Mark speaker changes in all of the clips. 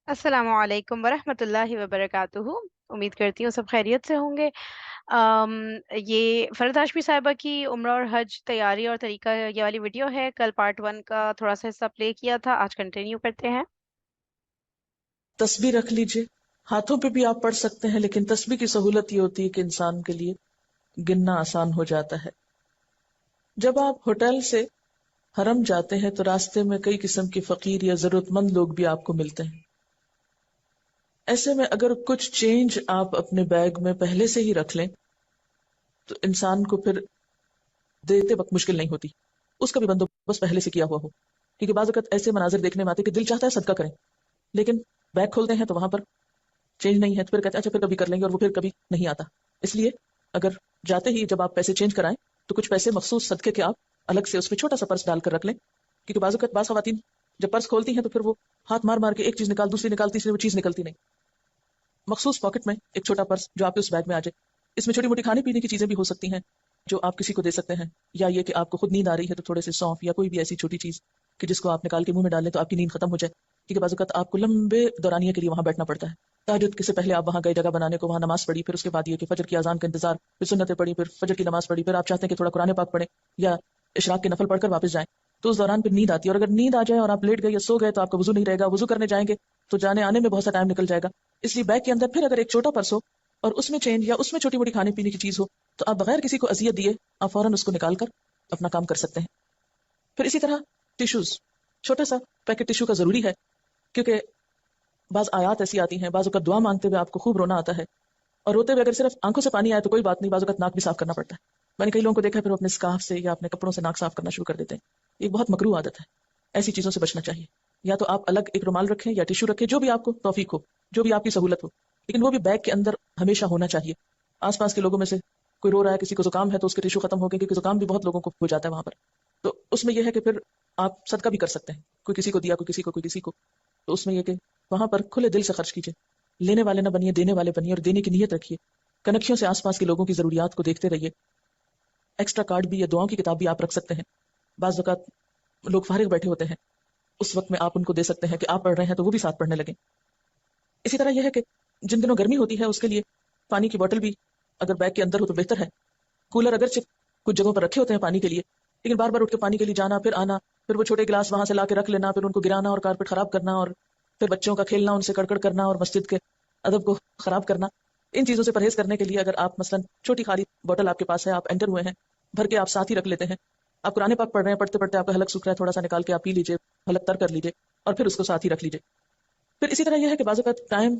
Speaker 1: السلام علیکم ورحمۃ اللہ وبرکاتہ. امید کرتی ہوں سب خیریت سے ہوں گے. یہ فرد ہاشمی صاحبہ کی عمرہ اور حج تیاری اور طریقہ یہ والی ویڈیو ہے. کل پارٹ 1 کا تھوڑا سا حصہ پلے کیا تھا, آج کنٹینیو کرتے ہیں.
Speaker 2: تسبیح رکھ لیجئے. ہاتھوں پہ بھی آپ پڑھ سکتے ہیں، لیکن تسبیح کی سہولت یہ ہوتی ہے کہ انسان کے لیے گننا آسان ہو جاتا ہے. جب آپ ہوٹل سے حرم جاتے ہیں تو راستے میں کئی قسم کے فقیر یا ضرورت مند لوگ بھی آپ کو ملتے ہیں. ایسے میں اگر کچھ چینج آپ اپنے بیگ میں پہلے سے ہی رکھ لیں تو انسان کو پھر دیتے وقت مشکل نہیں ہوتی. اس کا بھی بندوبست پہلے سے کیا ہوا ہو، کیونکہ بعض اوقات ایسے مناظر دیکھنے میں آتے کہ دل چاہتا ہے صدقہ کریں، لیکن بیگ کھولتے ہیں تو وہاں پر چینج نہیں ہے، تو پھر کہتے ہیں اچھا پھر کبھی کر لیں گے، اور وہ پھر کبھی نہیں آتا. اس لیے اگر جاتے ہی جب آپ پیسے چینج کرائیں تو کچھ پیسے مخصوص صدقے کے آپ الگ سے اس میں چھوٹا سا پرس ڈال کر رکھ لیں، کیونکہ بعض اوقات بعض خواتین جب پرس کھولتی ہیں تو پھر وہ ہاتھ مار مار کے ایک چیز نکال دوسری نکال تیسری، وہ چیز نکلتی نہیں. مخصوص پاکٹ میں ایک چھوٹا پرس جو آپ کے اس بیگ میں آ جائے. اس میں چھوٹی موٹی کھانے پینے کی چیزیں بھی ہو سکتی ہیں جو آپ کسی کو دے سکتے ہیں، یا یہ کہ آپ کو خود نیند آ رہی ہے تو تھوڑے سے سونف یا کوئی بھی ایسی چھوٹی چیز کہ جس کو آپ نکال کے منہ میں ڈال لیں تو آپ کی نیند ختم ہو جائے. کیونکہ بعض اوقات آپ کو لمبے دورانیے کے لیے وہاں بیٹھنا پڑتا ہے. تہجد کے سے پہلے آپ وہاں گئے جگہ بنانے کو، وہاں نماز پڑھی، پھر اس کے بعد یہ کہ فجر کی اذان کا انتظار، پھر سنتیں پڑھی، پھر فجر کی نماز پڑھی، پھر آپ چاہتے ہیں کہ تھوڑا قرآن پاک پڑھیں یا اشراق کے نفل پڑھ کر واپس جائیں، تو اس دوران پھر نیند آتی ہے. اور اگر نیند آ جائے اور آپ لیٹ گئے یا سو گئے تو آپ کا وضو نہیں رہے گا، وضو کرنے جائیں گے تو جانے آنے میں بہت سا ٹائم نکل جائے گا. اس لیے بیگ کے اندر پھر اگر ایک چھوٹا پرس ہو اور اس میں چینج یا اس میں چھوٹی موٹی کھانے پینے کی چیز ہو تو آپ بغیر کسی کو اذیت دیے آپ فوراً اس کو نکال کر اپنا کام کر سکتے ہیں. پھر اسی طرح ٹیشوز، چھوٹا سا پیکٹ ٹیشو کا ضروری ہے، کیونکہ بعض آیات ایسی آتی ہیں، بعض اوقات دعا مانگتے ہوئے آپ کو خوب رونا آتا ہے، اور روتے ہوئے اگر صرف آنکھوں سے پانی آئے تو کوئی بات نہیں، بعض اوقات ناک بھی صاف کرنا پڑتا ہے. میں نے کئی لوگوں کو دیکھا ہے پھر وہ اپنے اسکارف سے یا اپنے کپڑوں سے ناک صاف کرنا شروع کر دیتے ہیں. یہ بہت مکروہ عادت ہے، ایسی چیزوں سے بچنا چاہیے. یا تو آپ الگ ایک رومال رکھیں یا ٹیشو رکھیں، جو بھی آپ کو توفیق ہو، جو بھی آپ کی سہولت ہو، لیکن وہ بھی بیگ کے اندر ہمیشہ ہونا چاہیے. آس پاس کے لوگوں میں سے کوئی رو رہا ہے، کسی کو زکام ہے تو اس کے ٹیشو ختم ہو گئے، کیونکہ زکام بھی بہت لوگوں کو ہو جاتا ہے وہاں پر. تو اس میں یہ ہے کہ پھر آپ صدقہ بھی کر سکتے ہیں، کوئی کسی کو دیا، کوئی کسی کو، کوئی کسی کو. تو اس میں یہ کہ وہاں پر کھلے دل سے خرچ کیجیے، لینے والے نہ بنیے، دینے والے بنیے، اور دینے کی نیت رکھیے. کنکھیوں سے آس پاس کے لوگوں کی ضروریات کو دیکھتے رہیے. ایکسٹرا کارڈ بھی یا دعاؤں کی کتاب بھی آپ رکھ سکتے ہیں. بعض اوقات لوگ فارغ بیٹھے ہوتے ہیں، اس وقت میں آپ ان کو دے سکتے ہیں کہ آپ پڑھ رہے ہیں تو وہ بھی ساتھ پڑھنے لگیں. اسی طرح یہ ہے کہ جن دنوں گرمی ہوتی ہے اس کے لیے پانی کی بوتل بھی اگر بیگ کے اندر ہو تو بہتر ہے. کولر اگرچہ کچھ جگہوں پر رکھے ہوتے ہیں پانی کے لیے، لیکن بار بار اٹھ کے پانی کے لیے جانا، پھر آنا، پھر وہ چھوٹے گلاس وہاں سے لا کے رکھ لینا، پھر ان کو گرانا اور کارپیٹ خراب کرنا، اور پھر بچوں کا کھیلنا، ان سے کڑکڑ کرنا اور مسجد کے ادب کو خراب کرنا. ان چیزوں سے پرہیز کرنے کے لیے اگر آپ مثلا چھوٹی خالی بوتل آپ کے پاس ہے، آپ انٹر ہوئے ہیں، بھر کے آپ ساتھ ہی رکھ لیتے ہیں. آپ قرآن پاک پڑھ رہے ہیں، پڑھتے پڑھتے آپ کا حلق سوکھ رہا ہے، تھوڑا سا نکال کے آپ پی لیجیے، حلق تر کر لیجیے، اور پھر اس کو ساتھ ہی رکھ لیجیے. پھر اسی طرح یہ ہے کہ بعض اوقات ٹائم.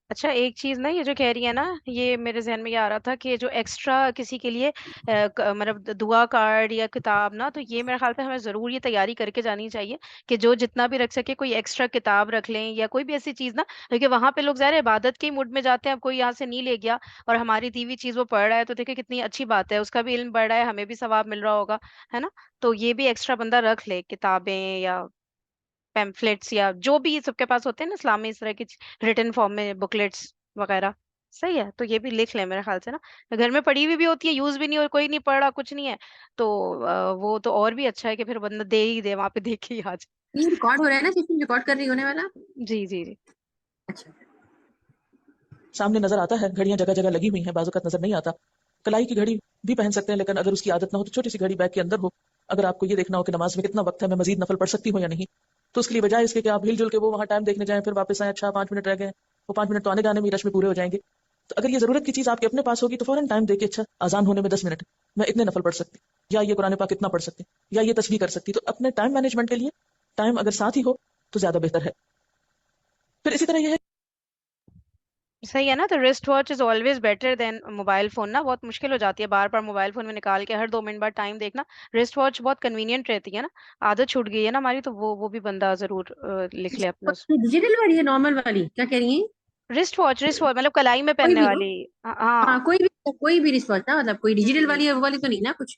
Speaker 1: اچھا ایک چیز نا، یہ جو کہہ رہی ہے نا، یہ میرے ذہن میں یہ آ رہا تھا کہ جو ایکسٹرا کسی کے لیے مطلب دعا کارڈ یا کتاب نا، تو یہ میرے خیال سے ہمیں ضرور یہ تیاری کر کے جانی چاہیے کہ جو جتنا بھی رکھ سکے کوئی ایکسٹرا کتاب رکھ لیں یا کوئی بھی ایسی چیز نا. کیونکہ وہاں پہ لوگ ظاہر عبادت کے موڈ میں جاتے ہیں، اب کوئی یہاں سے نہیں لے گیا اور ہماری دی ہوئی چیز وہ پڑھ رہا ہے تو دیکھیں کتنی اچھی بات ہے، اس کا بھی علم بڑھ رہا ہے، ہمیں بھی ثواب مل رہا ہوگا، ہے نا. تو یہ بھی ایکسٹرا بندہ رکھ لے، کتابیں یا پیمفلیٹس یا جو بھی سب کے پاس ہوتے ہیں نا اسلامی اس طرح کی ریٹن فارم میں بکلیٹس وغیرہ. صحیح ہے، تو یہ بھی لکھ لیں میرے خیال سے نا. گھر میں پڑھی ہوئی بھی ہوتی ہے، یوز بھی نہیں، اور کوئی نہیں پڑھ رہا، کچھ نہیں ہے تو وہ تو اور بھی اچھا ہے کہ پھر بندہ دے ہی دے، وہاں پہ دیکھ کے ہی آ جائے.
Speaker 3: یہ ریکارڈ ہو رہا ہے نا، جس میں ریکارڈ کر رہی ہونے والا.
Speaker 1: جی جی جی.
Speaker 3: اچھا.
Speaker 2: سامنے نظر آتا ہے، گھڑیاں جگہ جگہ لگی ہوئی ہیں، بعض اوقات نظر نہیں آتا. کلائی کی گھڑی بھی پہن سکتے ہیں، لیکن اگر اس کی عادت نہ ہو تو چھوٹی سی گھڑی بیگ کے اندر ہو. اگر آپ کو یہ دیکھنا ہو کہ نماز میں کتنا وقت ہے، میں مزید نفل پڑھ سکتی ہوں یا نہیں، تو اس کے لیے بجائے اس کے کہ آپ ہل جل کے وہ وہاں ٹائم دیکھنے جائیں پھر واپس آئیں، اچھا 5 منٹ رہ گئے، وہ 5 منٹ تو آنے جانے میں رش میں پورے ہو جائیں گے. تو اگر یہ ضرورت کی چیز آپ کے اپنے پاس ہوگی تو فوراً ٹائم دے کے، اچھا اذان ہونے میں 10 منٹ میں اتنے نفل پڑھ سکتی، یا یہ قرآن پاک اتنا پڑھ سکتی، یا یہ تسبیح کر سکتی. تو اپنے ٹائم مینجمنٹ کے لیے ٹائم اگر ساتھ ہی ہو تو زیادہ بہتر ہے. پھر اسی طرح یہ ہے.
Speaker 1: صحیح ہے نا. تو rest watch is always better than mobile phone نا. بہت مشکل ہو جاتی ہے بار بار موبائل فون میں نکال کے ہر 2 منٹ بعد ٹائم دیکھنا. ریسٹ واچ بہت کنوینئنٹ رہتی ہے نا. عادت چھوٹ گئی ہے نا ہماری، تو وہ بھی بندہ ضرور لکھ لے اپنا اس.
Speaker 3: ڈیجیٹل والی ہے نارمل والی کیا کہہ رہی ہیں؟
Speaker 1: رسٹ واچ مطلب کلائی میں
Speaker 3: کوئی
Speaker 1: پہننے
Speaker 3: بھی ہو.
Speaker 1: والی. ہاں.
Speaker 3: ہاں کوئی بھی رسپانس نا، مطلب کوئی ڈیجیٹل والی ہے وہ والی تو نہیں نا کچھ.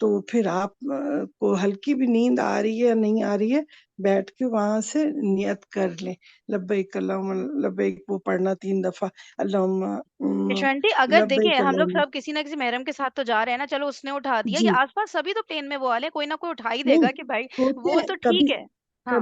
Speaker 4: تو پھر آپ کو ہلکی بھی نیند آ رہی ہے یا نہیں آ رہی ہے، بیٹھ کے وہاں سے نیت کر لیں، لبیک اللہم لبیک، وہ پڑھنا 3 دفعہ، اللہم
Speaker 1: ایشانٹی اگر دیکھیں
Speaker 4: لبیک
Speaker 1: ہم لوگ
Speaker 4: اللہم.
Speaker 1: سب کسی نہ کسی محرم کے ساتھ تو جا رہے ہیں نا، چلو اس نے اٹھا دیا،
Speaker 4: جی
Speaker 1: یا آس پاس سبھی تو پلین میں وہ والے، کوئی نہ کوئی اٹھا ہی دے
Speaker 4: نہیں
Speaker 1: گا کہ بھائی
Speaker 4: ہوتے
Speaker 1: وہ
Speaker 4: ہیں
Speaker 1: تو
Speaker 4: کبھی،
Speaker 1: ٹھیک ہے. ہاں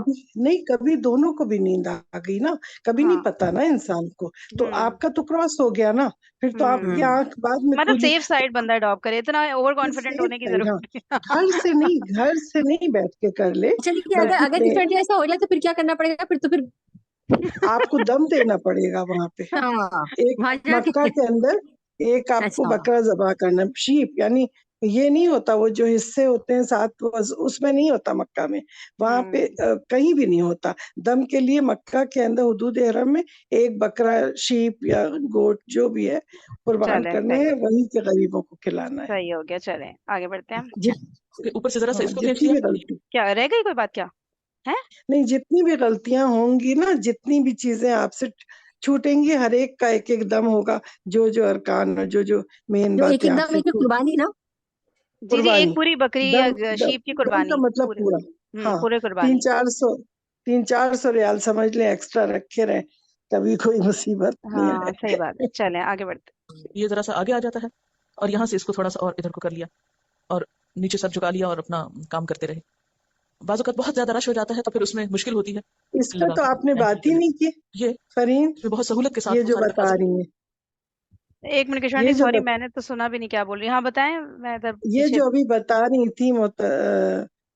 Speaker 4: کبھی دونوں کو بھی نیند آ گئی نا، کبھی
Speaker 1: ہاں.
Speaker 4: نہیں پتا نا انسان کو، تو
Speaker 1: ہوں
Speaker 4: آپ کا تو کراس ہو گیا نا، پھر تو آپ کی
Speaker 1: ہوں
Speaker 4: آنکھ بعد میں
Speaker 1: مطلب
Speaker 4: کھلی.
Speaker 1: سیف سائڈ بندہ اڈاپٹ کرے، اتنا اوور کانفیڈنٹ
Speaker 4: سیف
Speaker 1: ہونے کی
Speaker 4: سائڈ، ہاں،
Speaker 1: ضرورت نہیں.
Speaker 4: گھر سے نہیں بیٹھ کے کر لے،
Speaker 3: اچھا لیکن اگر
Speaker 4: بلکہ
Speaker 3: اگر ایکسیڈنٹ ایسا ہو جائے تو پھر کیا کرنا پڑے گا؟ پھر تو پھر
Speaker 4: آپ کو دم دینا پڑے گا وہاں پہ.
Speaker 3: ہاں
Speaker 4: ایک
Speaker 3: وہاں جا
Speaker 4: مکہ
Speaker 3: کے
Speaker 4: کے اندر ایک آپ کو
Speaker 3: اچھا
Speaker 4: بکرا ذبح کرنا، شیپ، یعنی یہ نہیں ہوتا وہ جو حصے ہوتے ہیں ساتھ، اس میں نہیں ہوتا مکہ میں، وہاں پہ کہیں بھی نہیں ہوتا. دم کے لیے مکہ کے اندر حدود حرم میں ایک بکرا، شیپ یا گوٹ جو بھی ہے قربان
Speaker 1: چلیں
Speaker 4: کرنے
Speaker 1: صحیح
Speaker 4: ہیں، وہیں کے غریبوں کو کھلانا ہے.
Speaker 1: صحیح ہو گیا. چلیں آگے بڑھتے ہیں.
Speaker 2: کہ اوپر سے ذرا سا
Speaker 4: ہاں
Speaker 2: اس کو کھینچ
Speaker 4: جتنی
Speaker 2: لیا.
Speaker 4: بھی غلطی،
Speaker 1: کیا رہ گئی کوئی بات کیا ہے؟
Speaker 4: نہیں جتنی بھی غلطیاں ہوں گی نا، جتنی بھی چیزیں آپ سے چھوٹیں گی، ہر ایک کا ایک دم ہوگا، جو ارکان، جو مین
Speaker 3: جو ایک
Speaker 4: باتیں
Speaker 3: ایک
Speaker 4: آپ
Speaker 3: دم
Speaker 4: سے
Speaker 3: ایک قربانی نا.
Speaker 1: جی جی، ایک
Speaker 4: قربانی،
Speaker 1: پوری بکری
Speaker 4: دم
Speaker 1: یا
Speaker 4: دم
Speaker 1: شیپ کی
Speaker 4: دم کا
Speaker 1: قربانی
Speaker 4: مطلب
Speaker 1: پورے.
Speaker 4: پورا. ہاں،
Speaker 1: پورے
Speaker 4: تین
Speaker 1: قربانی.
Speaker 4: چار سو 300-400 ریال سمجھ لیں ایکسٹرا رکھے رہے، کبھی کوئی مصیبت نہیں
Speaker 1: ہاں صحیح بات ہے.
Speaker 4: آئے.
Speaker 1: چلیں آگے بڑھتے
Speaker 2: یہ ذرا سا آگے آ جاتا ہے اور یہاں سے اس کو تھوڑا سا اور ادھر کو کر لیا اور نیچے سر جھکا لیا اور اپنا کام کرتے رہے. بعض اوقات بہت زیادہ رش ہو جاتا ہے تو پھر اس میں مشکل ہوتی ہے
Speaker 4: اس پہ
Speaker 2: لگا
Speaker 4: تو
Speaker 2: کے
Speaker 4: آپ نے
Speaker 2: اینکل
Speaker 4: بات
Speaker 2: پہ
Speaker 4: ہی
Speaker 2: لے.
Speaker 4: نہیں کی
Speaker 2: یہ
Speaker 4: فرین،
Speaker 2: بہت سہولت کے ساتھ
Speaker 4: یہ
Speaker 2: بہت
Speaker 4: جو
Speaker 2: سارے
Speaker 4: بتا
Speaker 2: الفاظ ہیں.
Speaker 4: رہی ہیں،
Speaker 1: ایک منٹ
Speaker 4: یہ
Speaker 1: کشانٹی،
Speaker 4: جو
Speaker 1: سوری میں نے تو سنا بھی نہیں کیا بول رہی. ہاں بتائیں، میں ادھر
Speaker 4: یہ
Speaker 1: پیچھے.
Speaker 4: جو ابھی بتا رہی تھی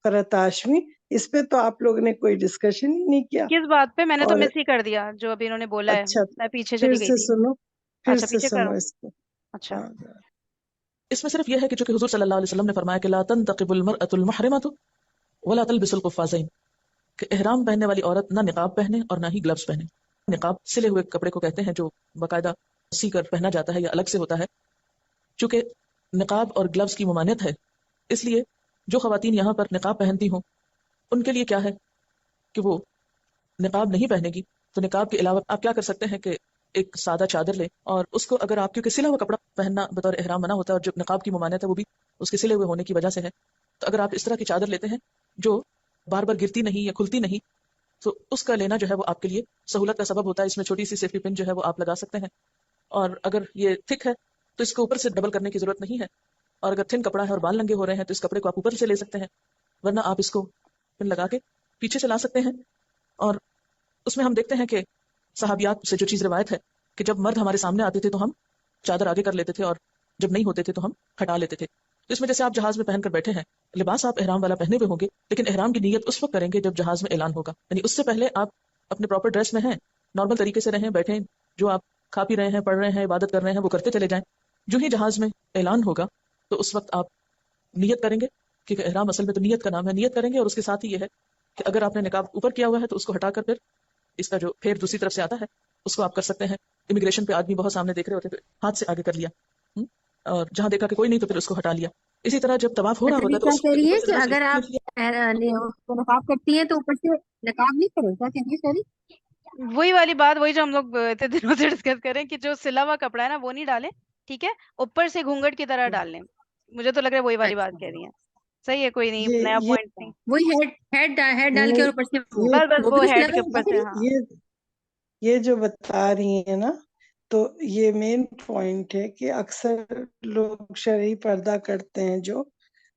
Speaker 4: فرات ہاشمی، اس پہ تو آپ لوگ نے کوئی ڈسکشن ہی نہیں کیا.
Speaker 1: کس بات پہ؟ میں نے تو
Speaker 4: اور
Speaker 1: مس ہی کر دیا جو ابھی انہوں نے بولا ہے.
Speaker 4: اچھا،
Speaker 1: میں پیچھے
Speaker 4: پھر
Speaker 1: چلی گئی
Speaker 4: سے
Speaker 1: تھی.
Speaker 4: سنو، پھر
Speaker 1: اچھا
Speaker 4: سے
Speaker 1: پیچھے
Speaker 4: سنو
Speaker 1: کرو.
Speaker 4: اس کو.
Speaker 1: اچھا.
Speaker 4: ہاں،
Speaker 2: اس میں صرف یہ ہے کہ چونکہ حضور صلی اللہ علیہ وسلم نے فرمایا کہ لا تنتقب المرأة المحرمة ولا تلبس القفازین، کہ احرام پہننے والی عورت نہ نقاب پہنے اور نہ ہی گلوز پہنے. نقاب سلے ہوئے کپڑے کو کہتے ہیں جو باقاعدہ سی کر پہنا جاتا ہے یا الگ سے ہوتا ہے. چونکہ نقاب اور گلوز کی ممانعت ہے، اس لیے جو خواتین یہاں پر نقاب پہنتی ہوں ان کے لیے کیا ہے کہ وہ نقاب نہیں پہنے گی تو نقاب کے علاوہ آپ کیا کر سکتے ہیں کہ ایک سادہ چادر لیں، اور اس کو اگر آپ، کیونکہ سلا ہوا کپڑا پہننا بطور احرام منع ہوتا ہے اور جو نقاب کی ممانعت ہے وہ بھی اس کے سلے ہوئے ہونے کی وجہ سے ہے، تو اگر آپ اس طرح کی چادر لیتے ہیں جو بار بار گرتی نہیں یا کھلتی نہیں تو اس کا لینا جو ہے وہ آپ کے لیے سہولت کا سبب ہوتا ہے. اس میں چھوٹی سی سیفٹی پن جو ہے وہ آپ لگا سکتے ہیں، اور اگر یہ تھک ہے تو اس کو اوپر سے ڈبل کرنے کی ضرورت نہیں ہے، اور اگر تھن کپڑا ہے اور بال ننگے ہو رہے ہیں تو اس کپڑے کو آپ اوپر سے لے سکتے ہیں، ورنہ آپ اس کو پن لگا کے پیچھے سے لا سکتے ہیں. اور اس میں ہم دیکھتے ہیں کہ صحابیات سے جو چیز روایت ہے کہ جب مرد ہمارے سامنے آتے تھے تو ہم چادر آگے کر لیتے تھے اور جب نہیں ہوتے تھے تو ہم ہٹا لیتے تھے. تو اس میں جیسے آپ جہاز میں پہن کر بیٹھے ہیں، لباس آپ احرام والا پہنے ہوئے ہوں گے، لیکن احرام کی نیت اس وقت کریں گے جب جہاز میں اعلان ہوگا، یعنی اس سے پہلے آپ اپنے پراپر ڈریس میں ہیں، نارمل طریقے سے رہیں، بیٹھیں، جو آپ کھا پی رہے ہیں، پڑھ رہے ہیں، عبادت کر رہے ہیں وہ کرتے چلے جائیں. جو ہی جہاز میں اعلان ہوگا تو اس وقت آپ نیت کریں گے، کیونکہ احرام اصل میں تو نیت کا نام ہے، نیت کریں گے. اور اس کے ساتھ ہی یہ ہے کہ اگر آپ نے نقاب اوپر کیا ہوا ہے تو اس کو ہٹا کر پھر اس کا جو پھیر دوسری طرف سے آتا ہے اس کو آپ کر سکتے ہیں. امیگریشن پہ آدمی بہت سامنے دیکھ رہے ہوتے تو ہاتھ سے آگے کر لیا، اور جہاں دیکھا کہ کوئی نہیں تو پھر اس کو ہٹا لیا. اسی طرح جب طواف ہو رہا
Speaker 3: اچھا
Speaker 2: ہوتا
Speaker 3: یہ
Speaker 2: ہے تو
Speaker 3: کیا
Speaker 2: اس
Speaker 3: کہہ
Speaker 2: کے
Speaker 3: رہی
Speaker 2: اوپر
Speaker 3: ہے
Speaker 2: سے
Speaker 3: کہ
Speaker 2: ذرا سا
Speaker 3: اگر آپ نقاب کرتی ہیں تو اوپر سے نقاب نہیں کریں؟ کیا کہہ رہی ہے؟
Speaker 1: وہی والی بات، وہی جو ہم لوگ اتنے دنوں سے ڈسکس کریں کہ جو سلا ہوا کپڑا ہے نا وہ نہیں ڈالیں، ٹھیک ہے، اوپر سے گھونگھٹ کی طرح ڈال لیں. مجھے تو لگ رہا ہے وہی والی بات
Speaker 3: اچھا
Speaker 1: کہہ رہی ہیں. صحیح ہے، کوئی نہیں، نیا
Speaker 4: یہ
Speaker 1: پوائنٹ نہیں.
Speaker 3: وہی ہیڈ ڈال کے
Speaker 4: نہیں،
Speaker 3: اور اوپر سے
Speaker 4: یہ
Speaker 1: بس
Speaker 3: وہ بھی
Speaker 1: وہ
Speaker 3: کچھ
Speaker 1: ہیڈ
Speaker 3: لگا
Speaker 1: کے
Speaker 3: ہوگا
Speaker 1: اوپر
Speaker 3: پھر.
Speaker 1: سے. ہاں
Speaker 4: یہ یہ جو بتا رہی ہیں نا، تو یہ مین پوائنٹ ہے کہ اکثر لوگ شرعی پردہ کرتے ہیں،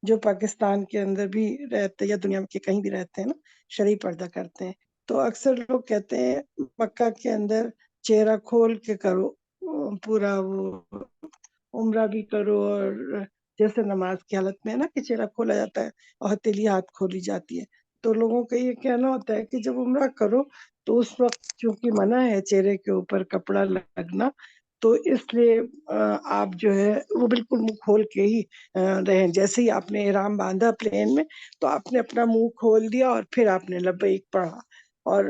Speaker 4: جو پاکستان کے اندر بھی رہتے یا دنیا کے کہیں بھی رہتے ہیں نا، شرعی پردہ کرتے ہیں. تو اکثر لوگ کہتے ہیں مکہ کے اندر چہرہ کھول کے کرو، پورا وہ عمرہ بھی کرو، اور جیسے نماز کی حالت میں ہے نا کہ چہرہ کھولا جاتا ہے اور ہتھیلی ہاتھ کھولی جاتی ہے. تو لوگوں کا یہ کہنا ہوتا ہے کہ جب عمرہ کرو تو اس وقت چونکہ منع ہے چہرے کے اوپر کپڑا لگنا، تو اس لیے آپ جو ہے وہ بالکل منہ کھول کے ہی رہیں. جیسے ہی آپ نے احرام باندھا پلین میں تو آپ نے اپنا منہ کھول دیا اور پھر آپ نے لبیک پڑھا، اور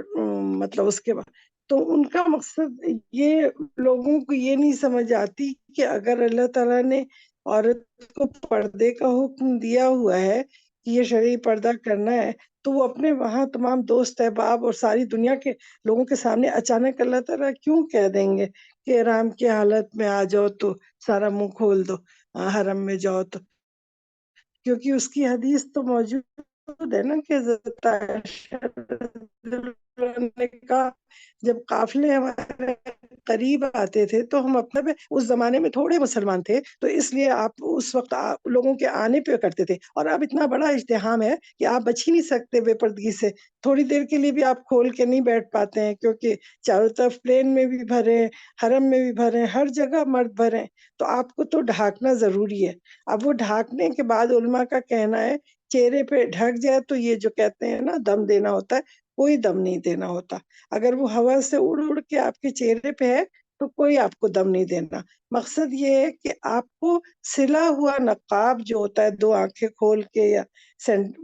Speaker 4: مطلب اس کے بعد تو ان کا مقصد یہ، لوگوں کو یہ نہیں سمجھ آتی کہ اگر اللہ تعالیٰ نے عورت کو پردے کا حکم دیا ہوا ہے کہ یہ شرعی پردہ کرنا ہے، تو وہ اپنے وہاں تمام دوست احباب اور ساری دنیا کے لوگوں کے سامنے اچانک اللہ تعالیٰ کیوں کہہ دیں گے کہ احرام کی حالت میں آ جاؤ تو سارا منہ کھول دو، حرم میں جاؤ تو کیونکہ اس کی حدیث تو موجود ہے نا کہ حضرت عائشہ رضی اللہ عنہا نے کہا جب قافلے ہمارے قریب آتے تھے تو ہم اپنے اس زمانے میں تھوڑے مسلمان تھے تو اس لیے آپ اس وقت لوگوں کے آنے پہ کرتے تھے، اور اب اتنا بڑا اجتحام ہے کہ آپ بچ ہی نہیں سکتے بے پردگی سے، تھوڑی دیر کے لیے بھی آپ کھول کے نہیں بیٹھ پاتے ہیں کیونکہ چاروں طرف پلین میں بھی بھرے ہیں، حرم میں بھی بھرے ہیں، ہر جگہ مرد بھرے ہیں، تو آپ کو تو ڈھانکنا ضروری ہے۔ اب وہ ڈھانکنے کے بعد علماء کا کہنا ہے چہرے پہ ڈھک جائے تو یہ جو کہتے ہیں نا دم دینا ہوتا ہے، کوئی دم نہیں دینا ہوتا، اگر وہ ہوا سے اڑ اڑ کے آپ کے چہرے پہ ہے تو کوئی آپ کو دم نہیں دینا۔ مقصد یہ ہے کہ آپ کو سلا ہوا نقاب جو ہوتا ہے 2 آنکھیں کھول کے یا